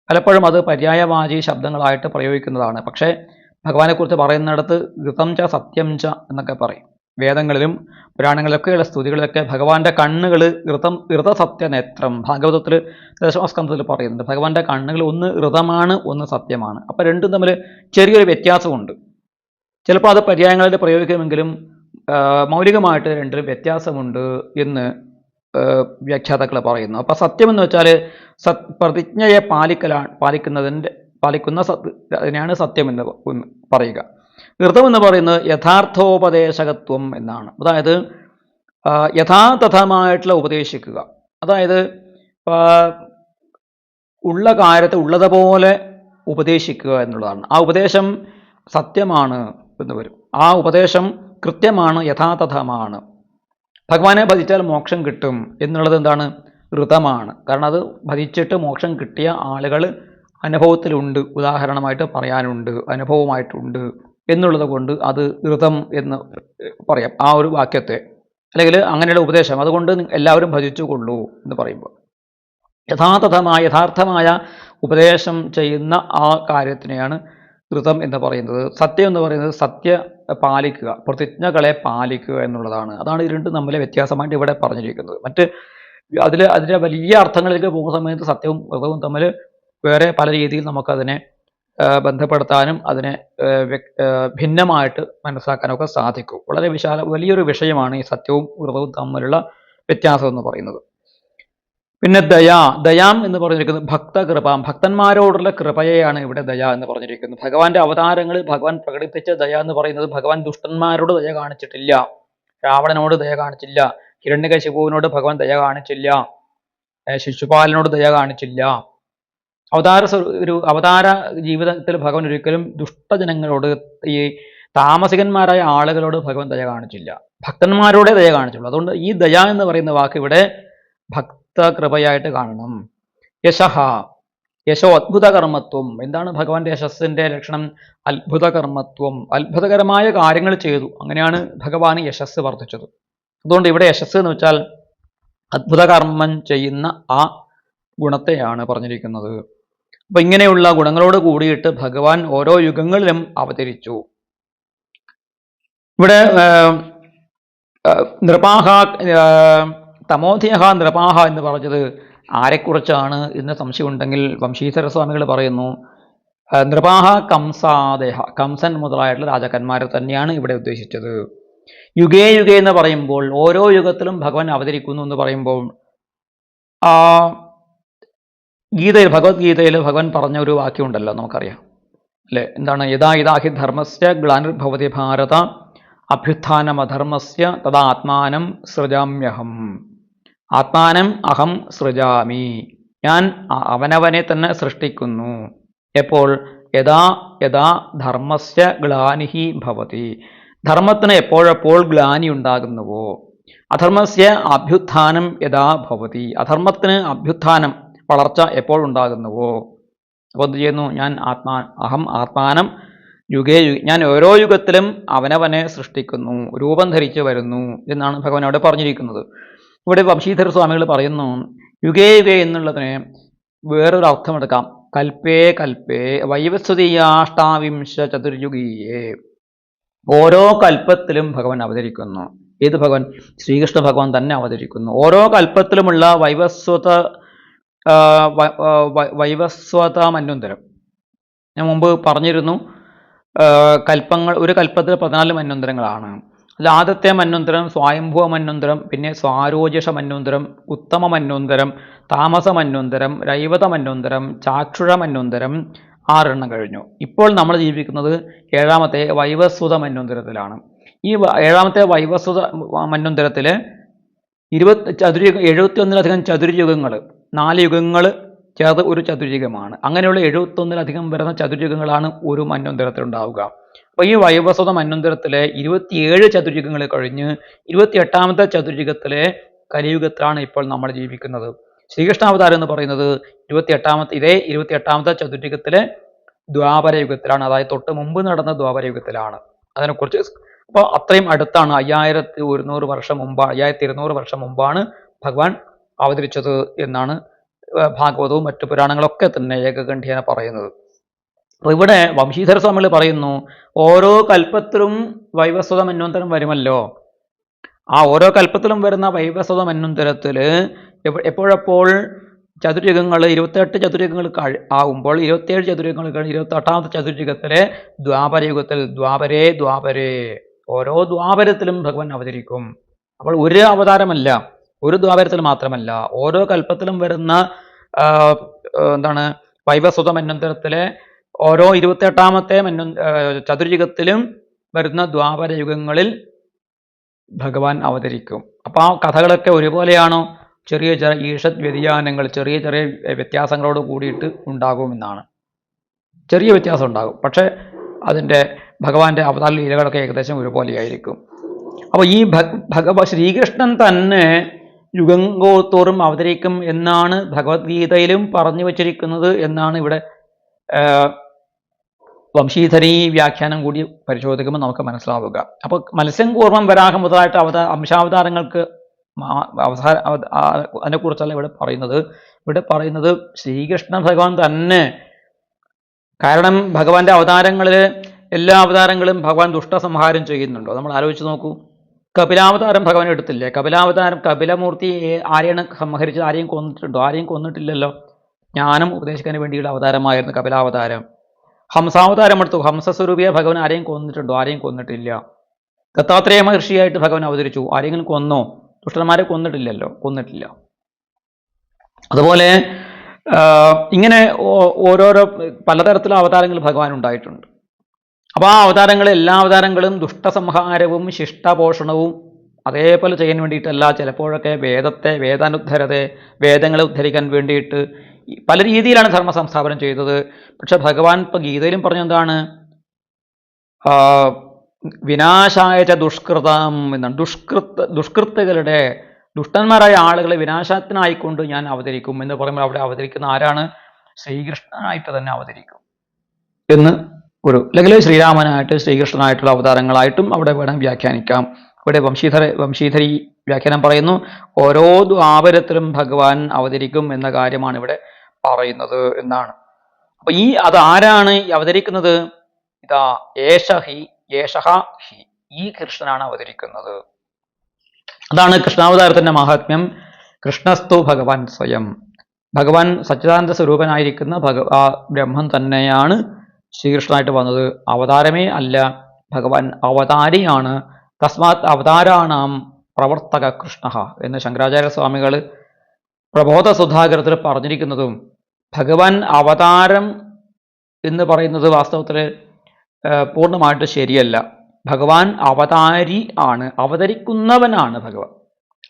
പലപ്പോഴും അത് പര്യായവാചി ശബ്ദങ്ങളായിട്ട് പ്രയോഗിക്കുന്നതാണ്. പക്ഷേ ഭഗവാനെക്കുറിച്ച് പറയുന്നിടത്ത് ഋതം ച സത്യം ച എന്നൊക്കെ പറയും. വേദങ്ങളിലും പുരാണങ്ങളിലൊക്കെയുള്ള സ്തുതികളിലൊക്കെ ഭഗവാന്റെ കണ്ണുകൾ ഋതസത്യ നേത്രം, ഭാഗവതത്തിൽ ദശമസ്കന്ധത്തിൽ പറയുന്നുണ്ട്. ഭഗവാന്റെ കണ്ണുകൾ ഒന്ന് ഋതമാണ്, ഒന്ന് സത്യമാണ്. അപ്പം രണ്ടും തമ്മിൽ ചെറിയൊരു വ്യത്യാസമുണ്ട്. ചിലപ്പോൾ അത് പര്യായങ്ങളിൽ പ്രയോഗിക്കുമെങ്കിലും മൗലികമായിട്ട് രണ്ടിലും വ്യത്യാസമുണ്ട് എന്ന് വ്യാഖ്യാതാക്കൾ പറയുന്നു. അപ്പം സത്യം എന്ന് വെച്ചാൽ പ്രതിജ്ഞയെ പാലിക്കുന്ന അതിനെയാണ് സത്യം എന്ന് പറയുക. ഋതം എന്ന് പറയുന്നത് യഥാർത്ഥോപദേശകത്വം എന്നാണ്. അതായത് യഥാതഥമായിട്ടുള്ള ഉപദേശിക്കുക. അതായത് ഉള്ള കാര്യത്തെ ഉള്ളതുപോലെ ഉപദേശിക്കുക എന്നുള്ളതാണ്. ആ ഉപദേശം സത്യമാണ് എന്ന് വരും. ആ ഉപദേശം കൃത്യമാണ്, യഥാതഥമാണ്. ഭഗവാനെ ഭജിച്ചാൽ മോക്ഷം കിട്ടും എന്നുള്ളത് എന്താണ്? ഋതമാണ്. കാരണം അത് ഭജിച്ചിട്ട് മോക്ഷം കിട്ടിയ ആളുകൾ അനുഭവത്തിലുണ്ട്, ഉദാഹരണമായിട്ട് പറയാനുണ്ട്, അനുഭവമായിട്ടുണ്ട് എന്നുള്ളത് കൊണ്ട് അത് ഋതം എന്ന് പറയാം ആ ഒരു വാക്യത്തെ, അല്ലെങ്കിൽ അങ്ങനെയുള്ള ഉപദേശം. അതുകൊണ്ട് എല്ലാവരും ഭജിച്ചു കൊള്ളൂ എന്ന് പറയുമ്പോൾ യഥാർത്ഥമായ ഉപദേശം ചെയ്യുന്ന ആ കാര്യത്തിനെയാണ് ഋതം എന്ന് പറയുന്നത്. സത്യം എന്ന് പറയുന്നത് സത്യ പാലിക്കുക, പ്രതിജ്ഞകളെ പാലിക്കുക എന്നുള്ളതാണ്. അതാണ് ഇത് രണ്ടും തമ്മിലെ വ്യത്യാസമായിട്ട് ഇവിടെ പറഞ്ഞിരിക്കുന്നത്. അതിലെ വലിയ അർത്ഥങ്ങളിലേക്ക് പോകുന്ന സമയത്ത് സത്യവും ഋതവും തമ്മിൽ വേറെ പല രീതിയിൽ നമുക്കതിനെ ബന്ധപ്പെടുത്താനും അതിനെ ഭിന്നമായിട്ട് മനസ്സിലാക്കാനൊക്കെ സാധിക്കും. വളരെ വലിയൊരു വിഷയമാണ് ഈ സത്യവും ഋതവും തമ്മിലുള്ള വ്യത്യാസം എന്ന് പറയുന്നത്. പിന്നെ ദയാം എന്ന് പറഞ്ഞിരിക്കുന്നത് ഭക്തകൃപ, ഭക്തന്മാരോടുള്ള കൃപയെയാണ് ഇവിടെ ദയ എന്ന് പറഞ്ഞിരിക്കുന്നത്. ഭഗവാന്റെ അവതാരങ്ങളിൽ ഭഗവാൻ പ്രകടിപ്പിച്ച ദയ എന്ന് പറയുന്നത് ഭഗവാൻ ദുഷ്ടന്മാരോട് ദയ കാണിച്ചിട്ടില്ല, രാവണനോട് ദയ കാണിച്ചില്ല, ഹിരണ്യകശിപുവിനോട് ഭഗവാൻ ദയ കാണിച്ചില്ല, ശിശുപാലനോട് ദയ കാണിച്ചില്ല. അവതാര ജീവിതത്തിൽ ഭഗവാൻ ഒരിക്കലും ദുഷ്ടജനങ്ങളോട്, ഈ താമസികന്മാരായ ആളുകളോട് ഭഗവാൻ ദയ കാണിച്ചില്ല, ഭക്തന്മാരോടെ ദയ കാണിച്ചുള്ളൂ. അതുകൊണ്ട് ഈ ദയ എന്ന് പറയുന്ന വാക്ക് ഇവിടെ ഭക്തകൃപയായിട്ട് കാണണം. യശോ അത്ഭുതകർമ്മത്വം. എന്താണ് ഭഗവാന്റെ യശസ്സിന്റെ ലക്ഷണം? അത്ഭുതകർമ്മത്വം. അത്ഭുതകരമായ കാര്യങ്ങൾ ചെയ്തു, അങ്ങനെയാണ് ഭഗവാന് യശസ് വർദ്ധിച്ചത്. അതുകൊണ്ട് ഇവിടെ യശസ് എന്ന് വെച്ചാൽ അത്ഭുത കർമ്മം ചെയ്യുന്ന ആ ഗുണത്തെയാണ് പറഞ്ഞിരിക്കുന്നത്. അപ്പൊ ഇങ്ങനെയുള്ള ഗുണങ്ങളോട് കൂടിയിട്ട് ഭഗവാൻ ഓരോ യുഗങ്ങളിലും അവതരിച്ചു. ഇവിടെ നൃപാഹ തമോധിയഹ നൃപാഹ എന്ന് പറഞ്ഞത് ആരെക്കുറിച്ചാണ് എന്ന് സംശയമുണ്ടെങ്കിൽ വംശീധര സ്വാമികൾ പറയുന്നു, നൃപാഹ കംസാദേഹ, കംസൻ മുതലായിട്ടുള്ള രാജാക്കന്മാരെ തന്നെയാണ് ഇവിടെ ഉദ്ദേശിച്ചത്. യുഗേ യുഗേ എന്ന് പറയുമ്പോൾ ഓരോ യുഗത്തിലും ഭഗവാൻ അവതരിക്കുന്നു എന്ന് പറയുമ്പോൾ ആ ഗീതയിൽ, ഭഗവത്ഗീതയിൽ ഭഗവാൻ പറഞ്ഞ ഒരു വാക്യമുണ്ടല്ലോ, നമുക്കറിയാം അല്ലെ, എന്താണ്? യഥാ യഥാഹി ധർമ്മസ്യ ഗ്ലാനിർഭവതി ഭാരത അഭ്യുത്ഥാനമധർമ്മസ്യ തഥാ ആത്മാനം സൃജാമ്യഹം. ആത്മാനം അഹം സൃജാമി, ഞാൻ അവനവനെ തന്നെ സൃഷ്ടിക്കുന്നു. എപ്പോൾ? യഥാ യഥാ ധർമ്മസ്യ ഗ്ലാനിഹി ഭവതി, ധർമ്മത്തിന് എപ്പോഴെപ്പോൾ ഗ്ലാനി ഉണ്ടാകുന്നുവോ. അധർമ്മസ്യ അഭ്യുത്ഥാനം യഥാ ഭവതി, അധർമ്മത്തിന് അഭ്യുത്ഥാനം, വളർച്ച എപ്പോൾ ഉണ്ടാകുന്നുവോ. അപ്പോൾ എന്ത് ചെയ്യുന്നു? ഞാൻ അഹം ആത്മാനം യുഗേ ഞാൻ ഓരോ യുഗത്തിലും അവനവനെ സൃഷ്ടിക്കുന്നു, രൂപം ധരിച്ചു വരുന്നു എന്നാണ് ഭഗവാൻ അവിടെ പറഞ്ഞിരിക്കുന്നത്. ഇവിടെ വംശീധര സ്വാമികൾ പറയുന്നു, യുഗേ യുഗേ എന്നുള്ളതിന് വേറൊരു അർത്ഥം എടുക്കാം. കൽപ്പേ കൽപ്പേ വൈവസ്വതീയാഷ്ടാവിംശ ചതുർയുഗീയേ, ഓരോ കൽപ്പത്തിലും ഭഗവാൻ അവതരിക്കുന്നു. ഏത് ഭഗവാൻ? ശ്രീകൃഷ്ണ ഭഗവാൻ തന്നെ അവതരിക്കുന്നു. ഓരോ കൽപ്പത്തിലുമുള്ള വൈവസ്വത മന്വന്തരം ഞാൻ മുമ്പ് പറഞ്ഞിരുന്നു. കൽപ്പങ്ങൾ, ഒരു കൽപ്പത്തിൽ 14 മന്വന്തരങ്ങളാണ്. അതിൽ ആദ്യത്തെ മന്വന്തരം സ്വായംഭുവ മന്വന്തരം, പിന്നെ സ്വാരോജഷ മന്വന്തരം, ഉത്തമ മന്വന്തരം, താമസ മന്വന്തരം, രൈവത മന്വന്തരം, ചാക്ഷുഷ മന്വന്തരം, 6 എണ്ണം കഴിഞ്ഞു. ഇപ്പോൾ നമ്മൾ ജീവിക്കുന്നത് 7ാമത്തെ വൈവസ്വത മന്വന്തരത്തിലാണ്. ഈ 7ാമത്തെ വൈവസ്വത മന്വന്തരത്തിൽ 71ലധികം ചതുർയുഗങ്ങൾ, 4 യുഗങ്ങൾ ചേർത്ത് ഒരു ചതുർയുഗമാണ്. അങ്ങനെയുള്ള 71ലധികം വരുന്ന ചതുർയുഗങ്ങളാണ് ഒരു മന്വന്തരത്തിൽ ഉണ്ടാവുക. അപ്പോൾ ഈ വൈവസ്വത മന്വന്തരത്തിലെ 27 ചതുർയുഗങ്ങൾ കഴിഞ്ഞ് 28ാമത്തെ ചതുർയുഗത്തിലെ കലിയുഗത്തിലാണ് ഇപ്പോൾ നമ്മൾ ജീവിക്കുന്നത്. ശ്രീകൃഷ്ണാവതാരം എന്ന് പറയുന്നത് 28ാമത്തെ ചതുർയുഗത്തിലെ ദ്വാപരയുഗത്തിലാണ്, അതായത് തൊട്ട് മുമ്പ് നടന്ന ദ്വാപരയുഗത്തിലാണ്. അതിനെക്കുറിച്ച് അപ്പോൾ അത്രയും അടുത്താണ്, 5100 വർഷം മുമ്പ്, 5200 വർഷം മുമ്പാണ് ഭഗവാൻ അവതരിച്ചത് എന്നാണ് ഭാഗവതവും മറ്റു പുരാണങ്ങളൊക്കെ തന്നെ ഏകകണ്ഠ്യേന പറയുന്നത്. അപ്പോൾ ഇവിടെ വംശീധര സ്വാമികൾ പറയുന്നു, ഓരോ കൽപ്പത്തിലും വൈവസ്വത മന്വന്തരം വരുമല്ലോ. ആ ഓരോ കൽപ്പത്തിലും വരുന്ന വൈവസ്വത മന്വന്തരത്തിൽ എപ്പോഴെപ്പോൾ ചതുർയുഗങ്ങൾ 28 ചതുർയുഗങ്ങൾ ആകുമ്പോൾ 27 ചതുർയുഗങ്ങൾ കഴിഞ്ഞ് 28ാമത്തെ ചതുർയുഗത്തിലെ ദ്വാപരയുഗത്തിൽ ദ്വാപരേ ഓരോ ദ്വാപരത്തിലും ഭഗവാൻ അവതരിക്കും. അപ്പോൾ ഒരു അവതാരമല്ല, ഒരു ദ്വാപരത്തിൽ മാത്രമല്ല, ഓരോ കൽപ്പത്തിലും വരുന്ന എന്താണ് വൈവസ്വത മന്വന്തരത്തിലെ ഓരോ 28ാമത്തെ ചതുർയുഗത്തിലും വരുന്ന ദ്വാപരയുഗങ്ങളിൽ ഭഗവാൻ അവതരിക്കും. അപ്പോൾ ആ കഥകളൊക്കെ ഒരുപോലെയാണോ? ചെറിയ ചെറിയ ഈഷത് വ്യതിയാനങ്ങൾ, ചെറിയ ചെറിയ വ്യത്യാസങ്ങളോട് കൂടിയിട്ട് ഉണ്ടാകുമെന്നാണ്. ചെറിയ വ്യത്യാസം ഉണ്ടാകും, പക്ഷേ അതിൻ്റെ ഭഗവാന്റെ അവതാര ലീലകളൊക്കെ ഏകദേശം ഒരുപോലെയായിരിക്കും. അപ്പോൾ ഈ ശ്രീകൃഷ്ണൻ തന്നെ യുഗത്തോറും അവതരിക്കും എന്നാണ് ഭഗവത്ഗീതയിലും പറഞ്ഞു വച്ചിരിക്കുന്നത് എന്നാണ് ഇവിടെ വംശീധരീ വ്യാഖ്യാനം കൂടി പരിശോധിക്കുമ്പോൾ നമുക്ക് മനസ്സിലാവുക. അപ്പോൾ മത്സ്യം കൂർമ്മം വരാഹം മുതലായിട്ട് അംശാവതാരങ്ങൾക്ക് അതിനെക്കുറിച്ചല്ല ഇവിടെ പറയുന്നത്. ഇവിടെ പറയുന്നത് ശ്രീകൃഷ്ണ ഭഗവാൻ തന്നെ. കാരണം ഭഗവാന്റെ അവതാരങ്ങളിൽ എല്ലാ അവതാരങ്ങളും ഭഗവാൻ ദുഷ്ടസംഹാരം ചെയ്യുന്നുണ്ടോ? നമ്മൾ ആലോചിച്ച് നോക്കൂ. കപിലാവതാരം ഭഗവാൻ എടുത്തില്ലേ? കപിലമൂർത്തി ആരെയാണ് സംഹരിച്ചത്? ആരെയും കൊന്നിട്ടുണ്ടോ? ആരെയും കൊന്നിട്ടില്ലല്ലോ. ജ്ഞാനം ഉപദേശിക്കാൻ വേണ്ടിയുള്ള അവതാരമായിരുന്നു കപിലാവതാരം. ഹംസാവതാരം എടുത്തു, ഹംസസ്വരൂപിയെ ഭഗവാൻ ആരെയും കൊന്നിട്ടുണ്ടോ? ആരെയും കൊന്നിട്ടില്ല. ദത്താത്രേയ മഹർഷിയായിട്ട് ഭഗവാൻ അവതരിച്ചു, ആരെങ്കിലും കൊന്നോ? ദുഷ്ടന്മാരെ കൊന്നിട്ടില്ല. അതുപോലെ ഇങ്ങനെ ഓരോരോ പലതരത്തിലുള്ള അവതാരങ്ങൾ ഭഗവാൻ ഉണ്ടായിട്ടുണ്ട്. അപ്പോൾ ആ എല്ലാ അവതാരങ്ങളും ദുഷ്ടസംഹാരവും ശിഷ്ടപോഷണവും അതേപോലെ ചെയ്യാൻ വേണ്ടിയിട്ടല്ല. ചിലപ്പോഴൊക്കെ വേദങ്ങളെ ഉദ്ധരിക്കാൻ വേണ്ടിയിട്ട് പല രീതിയിലാണ് ധർമ്മ സംസ്ഥാപനം ചെയ്തത്. പക്ഷെ ഭഗവാൻ ഇപ്പോൾ ഗീതയിലും പറഞ്ഞെന്താണ്? വിനാശായ ദുഷ്കൃതം എന്നാണ്. ദുഷ്കൃത്തുകളുടെ, ദുഷ്ടന്മാരായ ആളുകളെ വിനാശത്തിനായിക്കൊണ്ട് ഞാൻ അവതരിക്കും എന്ന് പറയുമ്പോൾ അവിടെ അവതരിക്കുന്ന ആരാണ്? ശ്രീകൃഷ്ണനായിട്ട് തന്നെ അവതരിക്കും എന്ന് അല്ലെങ്കിൽ ശ്രീരാമനായിട്ട് ശ്രീകൃഷ്ണനായിട്ടുള്ള അവതാരങ്ങളായിട്ടും അവിടെ വേണം വ്യാഖ്യാനിക്കാം. ഇവിടെ വംശീധരി വ്യാഖ്യാനം പറയുന്നു, ഓരോ ദ്വാപരത്തിലും ഭഗവാൻ അവതരിക്കും എന്ന കാര്യമാണ് ഇവിടെ പറയുന്നത് എന്നാണ്. അപ്പൊ അതാരാണ് അവതരിക്കുന്നത്? ഇതാ ഏഷഹ ഹി, ഈ കൃഷ്ണനാണ് അവതരിക്കുന്നത്. അതാണ് കൃഷ്ണാവതാരത്തിന്റെ മഹാത്മ്യം. കൃഷ്ണസ്തു ഭഗവാൻ സ്വയം, ഭഗവാൻ സച്ചിദാനന്ദ സ്വരൂപനായിരിക്കുന്ന ആ ബ്രഹ്മം തന്നെയാണ് ശ്രീകൃഷ്ണനായിട്ട് വന്നത്. അവതാരമേ അല്ല, ഭഗവാൻ അവതാരിയാണ്. തസ്മാത് അവതാരാണാം പ്രവർത്തക കൃഷ്ണ എന്ന് ശങ്കരാചാര്യ സ്വാമികൾ പ്രബോധ സുധാകരത്തിൽ പറഞ്ഞിരിക്കുന്നതും, ഭഗവാൻ അവതാരം എന്ന് പറയുന്നത് വാസ്തവത്തിൽ പൂർണ്ണമായിട്ട് ശരിയല്ല. ഭഗവാൻ അവതാരി ആണ്, അവതരിക്കുന്നവനാണ് ഭഗവാൻ.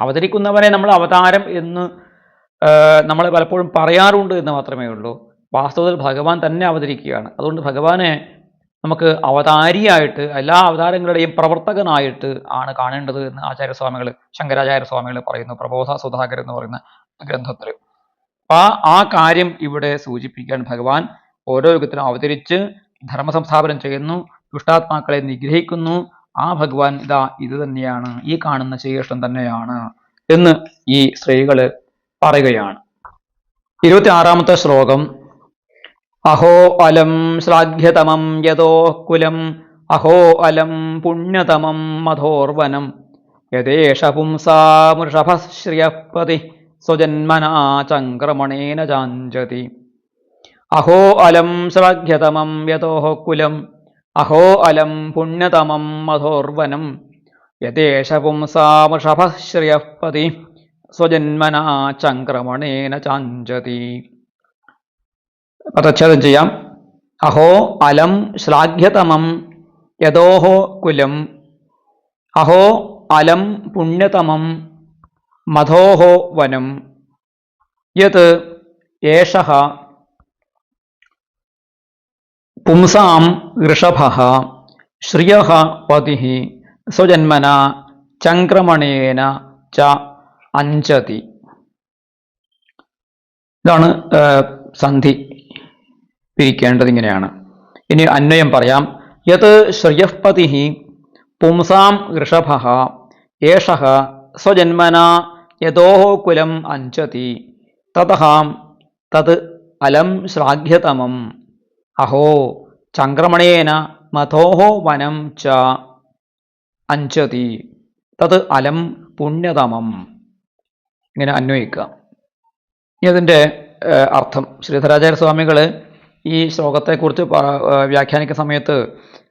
അവതരിക്കുന്നവനെ നമ്മൾ അവതാരം എന്ന് നമ്മൾ പലപ്പോഴും പറയാറുണ്ട് എന്ന് മാത്രമേ ഉള്ളൂ. വാസ്തവത്തിൽ ഭഗവാൻ തന്നെ അവതരിക്കുകയാണ്. അതുകൊണ്ട് ഭഗവാനെ നമുക്ക് അവതാരിയായിട്ട്, എല്ലാ അവതാരങ്ങളുടെയും പ്രവർത്തകനായിട്ട് ആണ് കാണേണ്ടത് എന്ന് ആചാര്യസ്വാമികൾ, ശങ്കരാചാര്യസ്വാമികൾ പറയുന്നു പ്രബോധ സുധാകർ എന്ന് പറയുന്ന ഗ്രന്ഥത്തിൽ. ആ കാര്യം ഇവിടെ സൂചിപ്പിക്കാൻ ഭഗവാൻ ഓരോ യുഗത്തിലും അവതരിച്ച് ധർമ്മസംസ്ഥാപനം ചെയ്യുന്നു, ദുഷ്ടാത്മാക്കളെ നിഗ്രഹിക്കുന്നു. ആ ഭഗവാൻ ഇത് തന്നെയാണ്, ഈ കാണുന്ന ശ്രീകൃഷ്ണൻ തന്നെയാണ് എന്ന് ഈ സ്ത്രീകൾ പറയുകയാണ്. 26-ാമത്തെ ശ്ലോകം. അഹോ അലം ശ്ലാഘ്യതമം യതോ കുലം, അഹോ അലം പുണ്യതമം മധോർവനം, യദേഷ പുംസാമൃഷഭശ്രിയപതി സ്വജന്മനാ ചംക്രമണേന ചാഞ്ചതി. അഹോ അലം ശ്ലാഘ്യതമം യതോ കുലം, അഹോ അലം പുണ്യതമം മധോർവനം, യദേഷ പുംസാമൃഷഭശ്രിയപതി സ്വജന്മനാ ചംക്രമണേന ചാഞ്ചതി. പദച്ഛേദം ചെയ്യാം. അഹോ അലം ശ്ലാഘ്യതമം യതോഹോ കുലം, അഹോ അലം പുണ്യതമം മധോഹോ വനം, യത് ഏഷഃ പുംസാം ഋഷഭഃ ശ്രിയഃ പതിഃ സ്വജന്മനാ ചംക്രമണേന ച അഞ്ചതി. ഇതാണ് സന്ധി പിരിക്കേണ്ടത്. ഇങ്ങനെയാണ്. ഇനി അന്വയം പറയാം. യത് ശ്രയഃപതിഃ പുംസാം ഋഷഭഃ ഏഷഃ സ്വജന്മനാ യതോഃ കുലം അഞ്ചതി, തതഃ തത് അലം ശ്ലാഘ്യതമം, അഹോ ചംക്രമണേന മധോഃ വനം ച അഞ്ചതി, തത് അലം പുണ്യതമം. ഇങ്ങനെ അന്വയിക്കുക. ഇനി അതിൻ്റെ അർത്ഥം ശ്രീധരാചാര്യ സ്വാമികൾ ഈ ശ്ലോകത്തെക്കുറിച്ച് വ്യാഖ്യാനിക്കുന്ന സമയത്ത്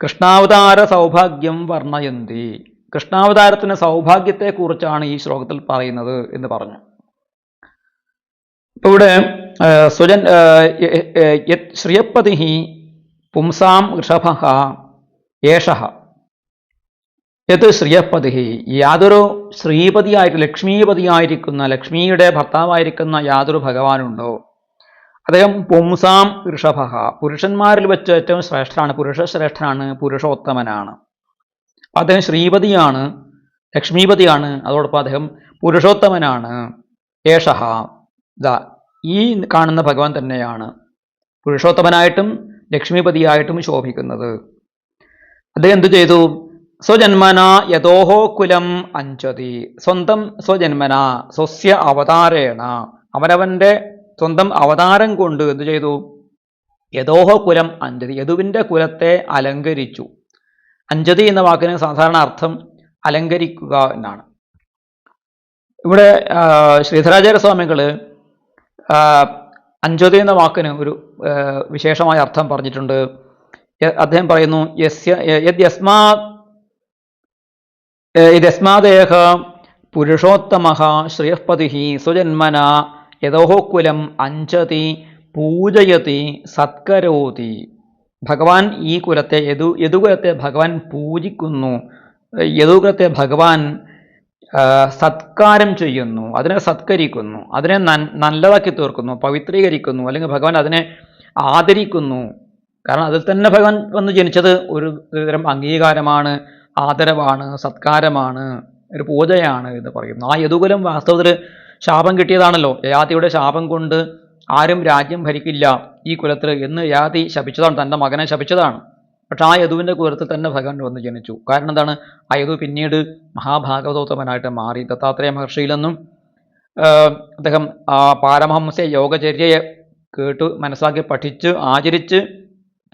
കൃഷ്ണാവതാര സൗഭാഗ്യം വർണ്ണയന്തി, കൃഷ്ണാവതാരത്തിന് സൗഭാഗ്യത്തെക്കുറിച്ചാണ് ഈ ശ്ലോകത്തിൽ പറയുന്നത് എന്ന് പറഞ്ഞു. ഇപ്പൊ ഇവിടെ ശ്രിയപതി പുംസാം ഋഷഭഃ ഏഷഃ, യത് ശ്രിയപതി, യാതൊരു ശ്രീപതിയായിട്ട് ലക്ഷ്മീപതിയായിരിക്കുന്ന, ലക്ഷ്മിയുടെ ഭർത്താവായിരിക്കുന്ന യാതൊരു ഭഗവാനുണ്ടോ അദ്ദേഹം പുംസാം ഋഷഭഃ, പുരുഷന്മാരിൽ വെച്ച് ഏറ്റവും ശ്രേഷ്ഠനാണ്, പുരുഷശ്രേഷ്ഠനാണ്, പുരുഷോത്തമനാണ്. അദ്ദേഹം ശ്രീപതിയാണ്, ലക്ഷ്മീപതിയാണ്, അതോടൊപ്പം അദ്ദേഹം പുരുഷോത്തമനാണ്. ഏഷഃ, ഈ കാണുന്ന ഭഗവാൻ തന്നെയാണ് പുരുഷോത്തമനായിട്ടും ലക്ഷ്മീപതിയായിട്ടും ശോഭിക്കുന്നത്. അദ്ദേഹം എന്തു ചെയ്തു? സ്വജന്മന യതോഹോ കുലം അഞ്ചതി, സ്വന്തം സ്വജന്മന സ്വസ്യ അവതാരേണ, അവനവന്റെ സ്വന്തം അവതാരം കൊണ്ട് എന്തു ചെയ്തു? യതോഹോ കുലം അഞ്ചതി, യദുവിന്റെ കുലത്തെ അലങ്കരിച്ചു. അഞ്ചതി എന്ന വാക്കിന് സാധാരണ അർത്ഥം അലങ്കരിക്കുക എന്നാണ്. ഇവിടെ ശ്രീധരാചാര്യ സ്വാമികൾ അഞ്ചതി എന്ന വാക്കിന് ഒരു വിശേഷമായ അർത്ഥം പറഞ്ഞിട്ടുണ്ട്. അദ്ദേഹം പറയുന്നു, യസ്മാദേഹ പുരുഷോത്തമഃ ശ്രീയഃപതിഃ സ്വജന്മന യതോഹോ കുലം അഞ്ചതി പൂജയതി സത്കരോതി. ഭഗവാൻ ഈ കുലത്തെ യദുകുലത്തെ ഭഗവാൻ പൂജിക്കുന്നു, യദുകുലത്തെ ഭഗവാൻ സത്കാരം ചെയ്യുന്നു, അതിനെ സത്കരിക്കുന്നു, അതിനെ നല്ലതാക്കി തീർക്കുന്നു, പവിത്രീകരിക്കുന്നു, അല്ലെങ്കിൽ ഭഗവാൻ അതിനെ ആദരിക്കുന്നു. കാരണം അതിൽ തന്നെ ഭഗവാൻ വന്ന് ജനിച്ചത് ഒരു തരം അംഗീകാരമാണ്, ആദരവാണ്, സത്കാരമാണ്, ഒരു പൂജയാണ് എന്ന് പറയുന്നു. ആ യദുകുലം വാസ്തവത്തിൽ ശാപം കിട്ടിയതാണല്ലോ. യയാതിയുടെ ശാപം കൊണ്ട് ആരും രാജ്യം ഭരിക്കില്ല ഈ കുലത്തിൽ എന്ന് യയാതി ശപിച്ചതാണ്, തൻ്റെ മകനെ ശപിച്ചതാണ്. പക്ഷെ ആ യദുവിന്റെ കുലത്തിൽ തന്നെ ഭഗവാൻ വന്ന് ജനിച്ചു. കാരണം എന്താണ്? ആ യദു പിന്നീട് മഹാഭാഗവതോത്തമനായിട്ട് മാറി. ദത്താത്രേയ മഹർഷിയിൽ നിന്നും അദ്ദേഹം ആ പാരമഹംസ യോഗചര്യയെ കേട്ടു മനസ്സിലാക്കി പഠിച്ച് ആചരിച്ച്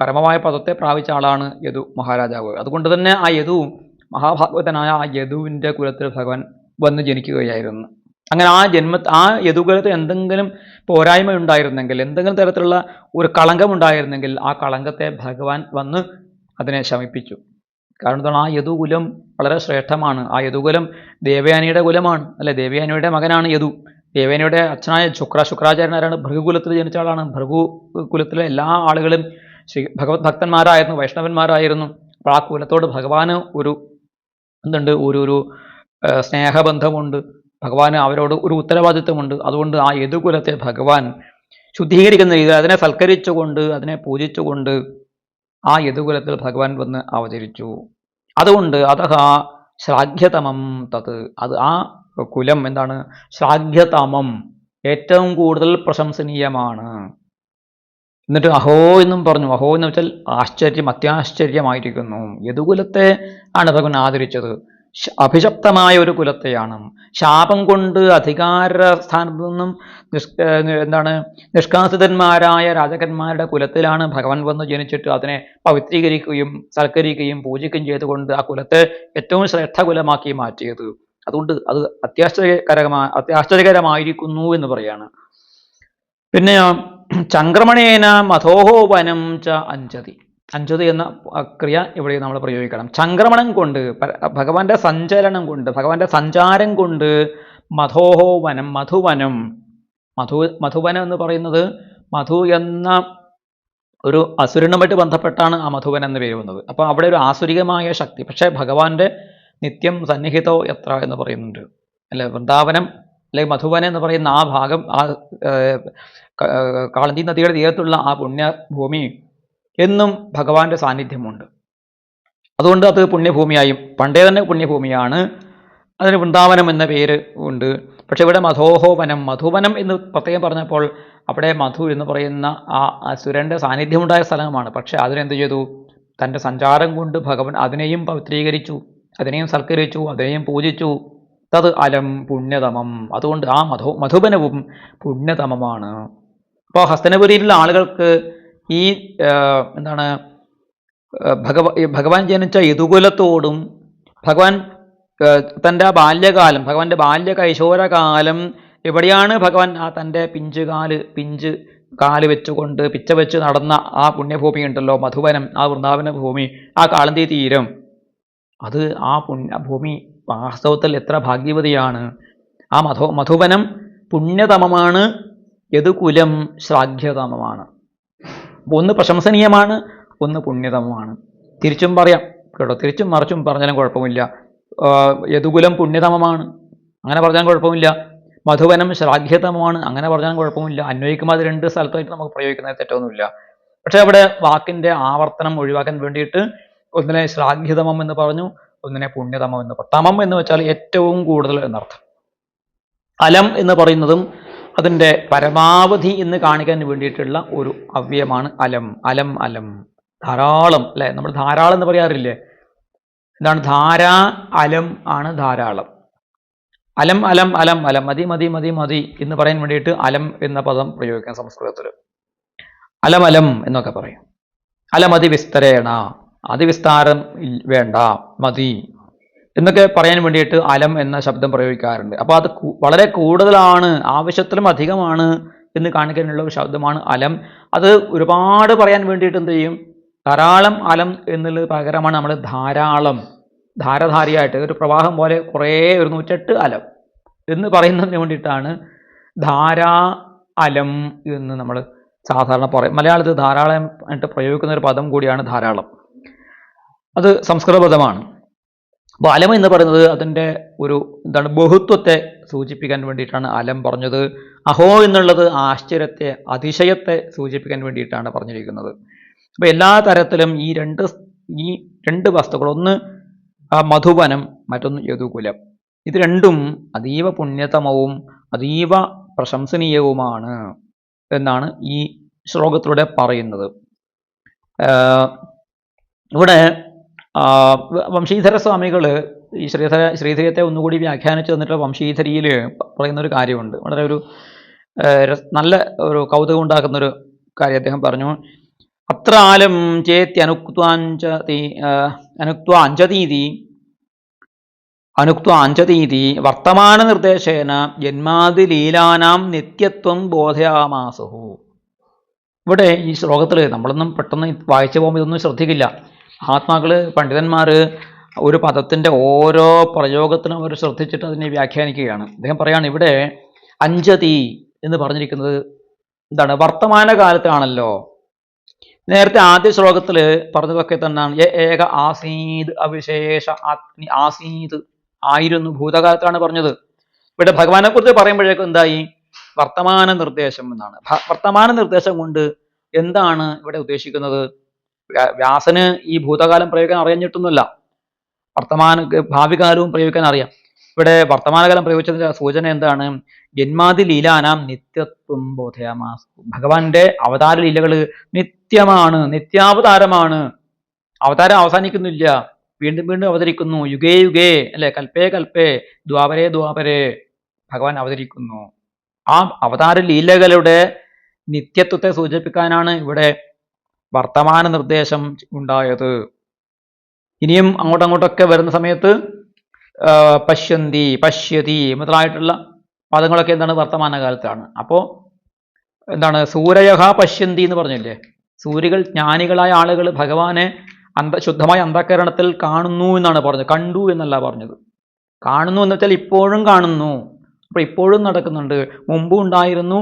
പരമമായ പദത്തെ പ്രാപിച്ച ആളാണ് യദു മഹാരാജാവ്. അതുകൊണ്ട് തന്നെ ആ യദു മഹാഭാഗവതനായ ആ യദുവിന്റെ കുലത്തിൽ ഭഗവാൻ വന്ന് ജനിക്കുകയായിരുന്നു. അങ്ങനെ ആ യദുകുലത്തിൽ എന്തെങ്കിലും പോരായ്മ ഉണ്ടായിരുന്നെങ്കിൽ, എന്തെങ്കിലും തരത്തിലുള്ള ഒരു കളങ്കം ഉണ്ടായിരുന്നെങ്കിൽ ആ കളങ്കത്തെ ഭഗവാൻ വന്ന് അതിനെ ശമിപ്പിച്ചു. കാരണം എന്താണ്? ആ യദുകുലം വളരെ ശ്രേഷ്ഠമാണ്. ആ യദുകുലം ദേവയാനിയുടെ കുലമാണ്, അല്ലെ? ദേവയാനിയുടെ മകനാണ് യദു. ദേവയാനിയുടെ അച്ഛനായ ശുക്രാചാര്യനാരാണ്? ഭൃഗുകുലത്തിൽ ജനിച്ച ആളാണ്. ഭൃഗു കുലത്തിലെ എല്ലാ ആളുകളും ഭഗവത് ഭക്തന്മാരായിരുന്നു, വൈഷ്ണവന്മാരായിരുന്നു. അപ്പോൾ ആ കുലത്തോട് ഭഗവാന് ഒരു എന്തുണ്ട്? ഒരു സ്നേഹബന്ധമുണ്ട്. ഭഗവാന് അവരോട് ഒരു ഉത്തരവാദിത്വമുണ്ട്. അതുകൊണ്ട് ആ യദുകുലത്തെ ഭഗവാൻ ശുദ്ധീകരിക്കുന്ന രീതിയിൽ അതിനെ സൽക്കരിച്ചുകൊണ്ട്, അതിനെ പൂജിച്ചുകൊണ്ട് ആ യദുകുലത്തിൽ ഭഗവാൻ വന്ന് അവതരിച്ചു. അതുകൊണ്ട് അതഹ ശ്ലാഘ്യതമം തത്, അത് ആ കുലം എന്താണ്? ശ്ലാഘ്യതമം, ഏറ്റവും കൂടുതൽ പ്രശംസനീയമാണ്. എന്നിട്ട് അഹോ എന്നും പറഞ്ഞു. അഹോ എന്ന് വെച്ചാൽ ആശ്ചര്യം, അത്യാശ്ചര്യമായിരിക്കുന്നു. യദുകുലത്തെ ആണ് ഭഗവാൻ ആദരിച്ചത്. അഭിശപ്തമായ ഒരു കുലത്തെയാണ്. ശാപം കൊണ്ട് അധികാര സ്ഥാനത്ത് നിന്നും നിഷ്കാസിതന്മാരായ രാജകന്മാരുടെ കുലത്തിലാണ് ഭഗവാൻ വന്ന് ജനിച്ചിട്ട് അതിനെ പവിത്രീകരിക്കുകയും സൽക്കരിക്കുകയും പൂജിക്കുകയും ചെയ്തുകൊണ്ട് ആ കുലത്തെ ഏറ്റവും ശ്രേഷ്ഠ കുലമാക്കി മാറ്റിയത്. അതുകൊണ്ട് അത് അത്യാശ്ചര്യകരമായിരിക്കുന്നു എന്ന് പറയാണ്. പിന്നെ ചംക്രമണേന മധോഹോ വനം ച അഞ്ചതി. അഞ്ചതി എന്ന ക്രിയ ഇവിടെ നമ്മൾ പ്രയോഗിക്കണം. ചംക്രമണം കൊണ്ട്, ഭഗവാന്റെ സഞ്ചരണം കൊണ്ട്, ഭഗവാന്റെ സഞ്ചാരം കൊണ്ട് മധോഹോ വനം, മധുവനം. മധുവനം എന്ന് പറയുന്നത് മധു എന്ന ഒരു അസുരനുമായിട്ട് ബന്ധപ്പെട്ടാണ് ആ മധുവനം എന്ന് പേര് വന്നത്. അപ്പോൾ അവിടെ ഒരു ആസുരികമായ ശക്തി. പക്ഷേ ഭഗവാന്റെ നിത്യം സന്നിഹിതോ എത്ര എന്ന് പറയുന്നുണ്ട്, അല്ലെ? വൃന്ദാവനം അല്ലെങ്കിൽ മധുവനം എന്ന് പറയുന്ന ആ ഭാഗം, ആ കാളന്തി നദിയുടെ തീരത്തുള്ള ആ പുണ്യഭൂമി എന്നും ഭഗവാന്റെ സാന്നിധ്യമുണ്ട്. അതുകൊണ്ട് അത് പുണ്യഭൂമിയായും പണ്ടേ തന്നെ പുണ്യഭൂമിയാണ്. അതിന് വൃന്ദാവനം എന്ന പേര് ഉണ്ട്. പക്ഷെ ഇവിടെ മധോഹോ വനം, മധുവനം എന്ന് പ്രത്യേകം പറഞ്ഞപ്പോൾ അവിടെ മധു എന്ന് പറയുന്ന ആ അസുരന്റെ സാന്നിധ്യമുണ്ടായ സ്ഥലമാണ്. പക്ഷെ അതിനെന്ത് ചെയ്തു? തൻ്റെ സഞ്ചാരം കൊണ്ട് ഭഗവാൻ അതിനെയും പവിത്രീകരിച്ചു, അതിനെയും സൽക്കരിച്ചു, അതിനെയും പൂജിച്ചു. തത് അലം പുണ്യതമം. അതുകൊണ്ട് ആ മധുവനവും പുണ്യതമമാണ്. അപ്പോൾ ഹസ്തനപുരിയിലുള്ള ആളുകൾക്ക് ഈ എന്താണ് ഭഗവാൻ ജനിച്ച യദുകുലത്തോടും ഭഗവാൻ തൻ്റെ ബാല്യകാലം, ഭഗവാന്റെ കൈശോരകാലം എവിടെയാണ് ഭഗവാൻ ആ തൻ്റെ പിഞ്ച് കാല് വെച്ചുകൊണ്ട് പിച്ച വെച്ച് നടന്ന ആ പുണ്യഭൂമി ഉണ്ടല്ലോ, മധുവനം, ആ വൃന്ദാവന ഭൂമി, ആ കാളന്തി തീരം, അത് ആ പുണ്യഭൂമി വാസ്തവത്തിൽ എത്ര ഭാഗ്യവതിയാണ്. ആ മധുവനം പുണ്യതമമാണ്, യദുകുലം ശ്ലാഘ്യതമമാണ്. ഒന്ന് പ്രശംസനീയമാണ്, ഒന്ന് പുണ്യതമമാണ്. തിരിച്ചും പറയാം കേട്ടോ, തിരിച്ചും മറിച്ചും പറഞ്ഞാലും കുഴപ്പമില്ല. യദുകുലം പുണ്യതമമാണ്, അങ്ങനെ പറഞ്ഞാലും കുഴപ്പമില്ല. മധുവനം ശ്ലാഘ്യതമമാണ്, അങ്ങനെ പറഞ്ഞാലും കുഴപ്പമില്ല. അന്വയിക്കുമ്പോൾ അത് രണ്ട് സ്ഥലത്തായിട്ട് നമുക്ക് പ്രയോഗിക്കുന്നത് തെറ്റൊന്നുമില്ല. പക്ഷെ അവിടെ വാക്കിന്റെ ആവർത്തനം ഒഴിവാക്കാൻ വേണ്ടിയിട്ട് ഒന്നിനെ ശ്ലാഘ്യതമം എന്ന് പറഞ്ഞു, ഒന്നിനെ പുണ്യതമം എന്ന് പറഞ്ഞു. തമം എന്ന് വെച്ചാൽ ഏറ്റവും കൂടുതൽ എന്നർത്ഥം. അലം എന്ന് പറയുന്നതും അതിൻ്റെ പരമാവധി എന്ന് കാണിക്കാൻ വേണ്ടിയിട്ടുള്ള ഒരു അവ്യയമാണ് അലം. അലം അലം ധാരാളം, അല്ലെ? നമ്മൾ ധാരാളം എന്ന് പറയാറില്ലേ? എന്താണ്? ധാരാ അലം ആണ് ധാരാളം. അലം അലം അലം അലം, മതി മതി മതി മതി എന്ന് പറയാൻ വേണ്ടിയിട്ട് അലം എന്ന പദം പ്രയോഗിക്കാം സംസ്കൃതത്തിൽ. അലമലം എന്നൊക്കെ പറയും. അലമതി വിസ്തരേണ, അതിവിസ്താരം വേണ്ട, മതി എന്നൊക്കെ പറയാൻ വേണ്ടിയിട്ട് അലം എന്ന ശബ്ദം പ്രയോഗിക്കാറുണ്ട്. അപ്പോൾ അത് വളരെ കൂടുതലാണ്, ആവശ്യത്തിലും അധികമാണ് എന്ന് കാണിക്കാനുള്ള ഒരു ശബ്ദമാണ് അലം. അത് ഒരുപാട് പറയാൻ വേണ്ടിയിട്ട് എന്ത് ചെയ്യും? ധാരാളം അലം എന്നുള്ളത് പകരമാണ് നമ്മൾ ധാരാളം, ധാരധാരിയായിട്ട് ഒരു പ്രവാഹം പോലെ കുറേ 108 അലം എന്ന് പറയുന്നതിന് വേണ്ടിയിട്ടാണ് ധാരാ അലം എന്ന് നമ്മൾ സാധാരണ പറയും. മലയാളത്തിൽ ധാരാളം ആയിട്ട് പ്രയോഗിക്കുന്ന ഒരു പദം കൂടിയാണ് ധാരാളം. അത് സംസ്കൃത പദമാണ്. അപ്പോൾ അലം എന്ന് പറയുന്നത് അതിൻ്റെ ഒരു എന്താണ് ബഹുത്വത്തെ സൂചിപ്പിക്കാൻ വേണ്ടിയിട്ടാണ് അലം പറഞ്ഞത്. അഹോ എന്നുള്ളത് ആശ്ചര്യത്തെ, അതിശയത്തെ സൂചിപ്പിക്കാൻ വേണ്ടിയിട്ടാണ് പറഞ്ഞിരിക്കുന്നത്. അപ്പോൾ എല്ലാ തരത്തിലും ഈ രണ്ട് വസ്തുക്കൾ, ഒന്ന് മധുവനം, മറ്റൊന്ന് യദുകുലം, ഇത് രണ്ടും അതീവ പുണ്യതമവും അതീവ പ്രശംസനീയവുമാണ് എന്നാണ് ഈ ശ്ലോകത്തിലൂടെ പറയുന്നത്. ഇവിടെ വംശീധര സ്വാമികൾ ഈ ശ്രീധരത്തെ ഒന്നുകൂടി വ്യാഖ്യാനിച്ചു തന്നിട്ട് വംശീധരിയിൽ പറയുന്നൊരു കാര്യമുണ്ട്. വളരെ ഒരു നല്ല ഒരു കൗതുകം ഉണ്ടാക്കുന്നൊരു കാര്യം അദ്ദേഹം പറഞ്ഞു. അത്ര ആലം അനുക്വാഞ്ചതീതി വർത്തമാന നിർദ്ദേശേന ജന്മാതി ലീലാനാം നിത്യത്വം ബോധയാമാസുഹു. ഇവിടെ ഈ ശ്ലോകത്തിൽ നമ്മളൊന്നും പെട്ടെന്ന് വായിച്ചു പോകുമ്പോൾ ഇതൊന്നും ശ്രദ്ധിക്കില്ല. മഹാത്മാക്കള് പണ്ഡിതന്മാര് ഒരു പദത്തിന്റെ ഓരോ പ്രയോഗത്തിനും അവർ ശ്രദ്ധിച്ചിട്ട് അതിനെ വ്യാഖ്യാനിക്കുകയാണ്. അദ്ദേഹം പറയാണ് ഇവിടെ അഞ്ചതി എന്ന് പറഞ്ഞിരിക്കുന്നത് എന്താണ്? വർത്തമാന കാലത്താണല്ലോ. നേരത്തെ ആദ്യ ശ്ലോകത്തിൽ പറഞ്ഞതൊക്കെ തന്നെയാണ്. ഏക ആസീത് അവിശേഷ ആത്മി ആസീത് ആയിരുന്നു, ഭൂതകാലത്താണ് പറഞ്ഞത്. ഇവിടെ ഭഗവാനെ കുറിച്ച് പറയുമ്പോഴേക്കും എന്തായി? വർത്തമാന നിർദ്ദേശം എന്നാണ്. വർത്തമാന നിർദ്ദേശം കൊണ്ട് എന്താണ് ഇവിടെ ഉദ്ദേശിക്കുന്നത്? വ്യാസന് ഈ ഭൂതകാലം പ്രയോഗിക്കാൻ അറിഞ്ഞിട്ടൊന്നുമില്ല, ഭാവി കാലവും പ്രയോഗിക്കാൻ അറിയാം. ഇവിടെ വർത്തമാനകാലം പ്രയോഗിച്ചതിന്റെ സൂചന എന്താണ്? ജന്മാതി ലീലാനാം നിത്യത്വം ബോധയാമാസ്. ഭഗവാന്റെ അവതാര ലീലകള് നിത്യമാണ്, നിത്യാവതാരമാണ്. അവതാരം അവസാനിക്കുന്നില്ല, വീണ്ടും വീണ്ടും അവതരിക്കുന്നു. യുഗേ യുഗേ അല്ലെ, കൽപ്പേ കൽപ്പേ, ദ്വാപരേ ദ്വാപരേ ഭഗവാൻ അവതരിക്കുന്നു. ആ അവതാര ലീലകളുടെ നിത്യത്വത്തെ സൂചിപ്പിക്കാനാണ് ഇവിടെ വർത്തമാന നിർദ്ദേശം ഉണ്ടായത്. ഇനിയും അങ്ങോട്ടൊക്കെ വരുന്ന സമയത്ത് പശ്യന്തി പശ്യതി മുതലായിട്ടുള്ള പദങ്ങളൊക്കെ എന്താണ്? വർത്തമാനകാലത്താണ്. അപ്പോൾ എന്താണ്? സൂരയഹ പശ്യന്തി എന്ന് പറഞ്ഞില്ലേ? സൂര്യകൾ, ജ്ഞാനികളായ ആളുകൾ ഭഗവാനെ ശുദ്ധമായ അന്ധകരണത്തിൽ കാണുന്നു എന്നാണ് പറഞ്ഞത്, കണ്ടു എന്നല്ല പറഞ്ഞത്. കാണുന്നു എന്ന് വെച്ചാൽ ഇപ്പോഴും കാണുന്നു. അപ്പൊ ഇപ്പോഴും നടക്കുന്നുണ്ട്, മുമ്പും ഉണ്ടായിരുന്നു,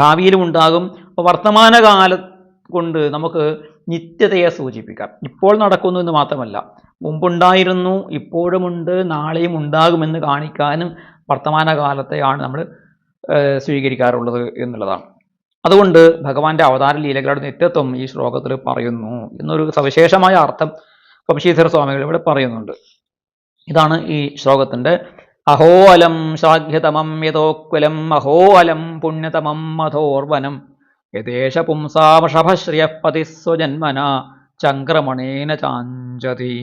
ഭാവിയിലും ഉണ്ടാകും. അപ്പോൾ വർത്തമാനകാലം കൊണ്ട് നമുക്ക് നിത്യതയെ സൂചിപ്പിക്കാം. ഇപ്പോൾ നടക്കുന്നു എന്ന് മാത്രമല്ല, മുമ്പുണ്ടായിരുന്നു, ഇപ്പോഴുമുണ്ട്, നാളെയും ഉണ്ടാകുമെന്ന് കാണിക്കാനും വർത്തമാനകാലത്തെയാണ് നമ്മൾ സ്വീകരിക്കാറുള്ളത് എന്നുള്ളതാണ്. അതുകൊണ്ട് ഭഗവാന്റെ അവതാര ലീലകളുടെ നിത്യത്വം ഈ ശ്ലോകത്തിൽ പറയുന്നു എന്നൊരു സവിശേഷമായ അർത്ഥം വംശീധര സ്വാമികൾ ഇവിടെ പറയുന്നുണ്ട്. ഇതാണ് ഈ ശ്ലോകത്തിന്റെ അഹോ അലം ശ്രാഘ്യതമം യഥോക്വലം അഹോ അലം പുണ്യതമം മധോർവനം യഥേഷ പുംസാമഷഭശ്രിയഃ പതിസ്വജന്മന ചംക്രമണേന ചാഞ്ചതി.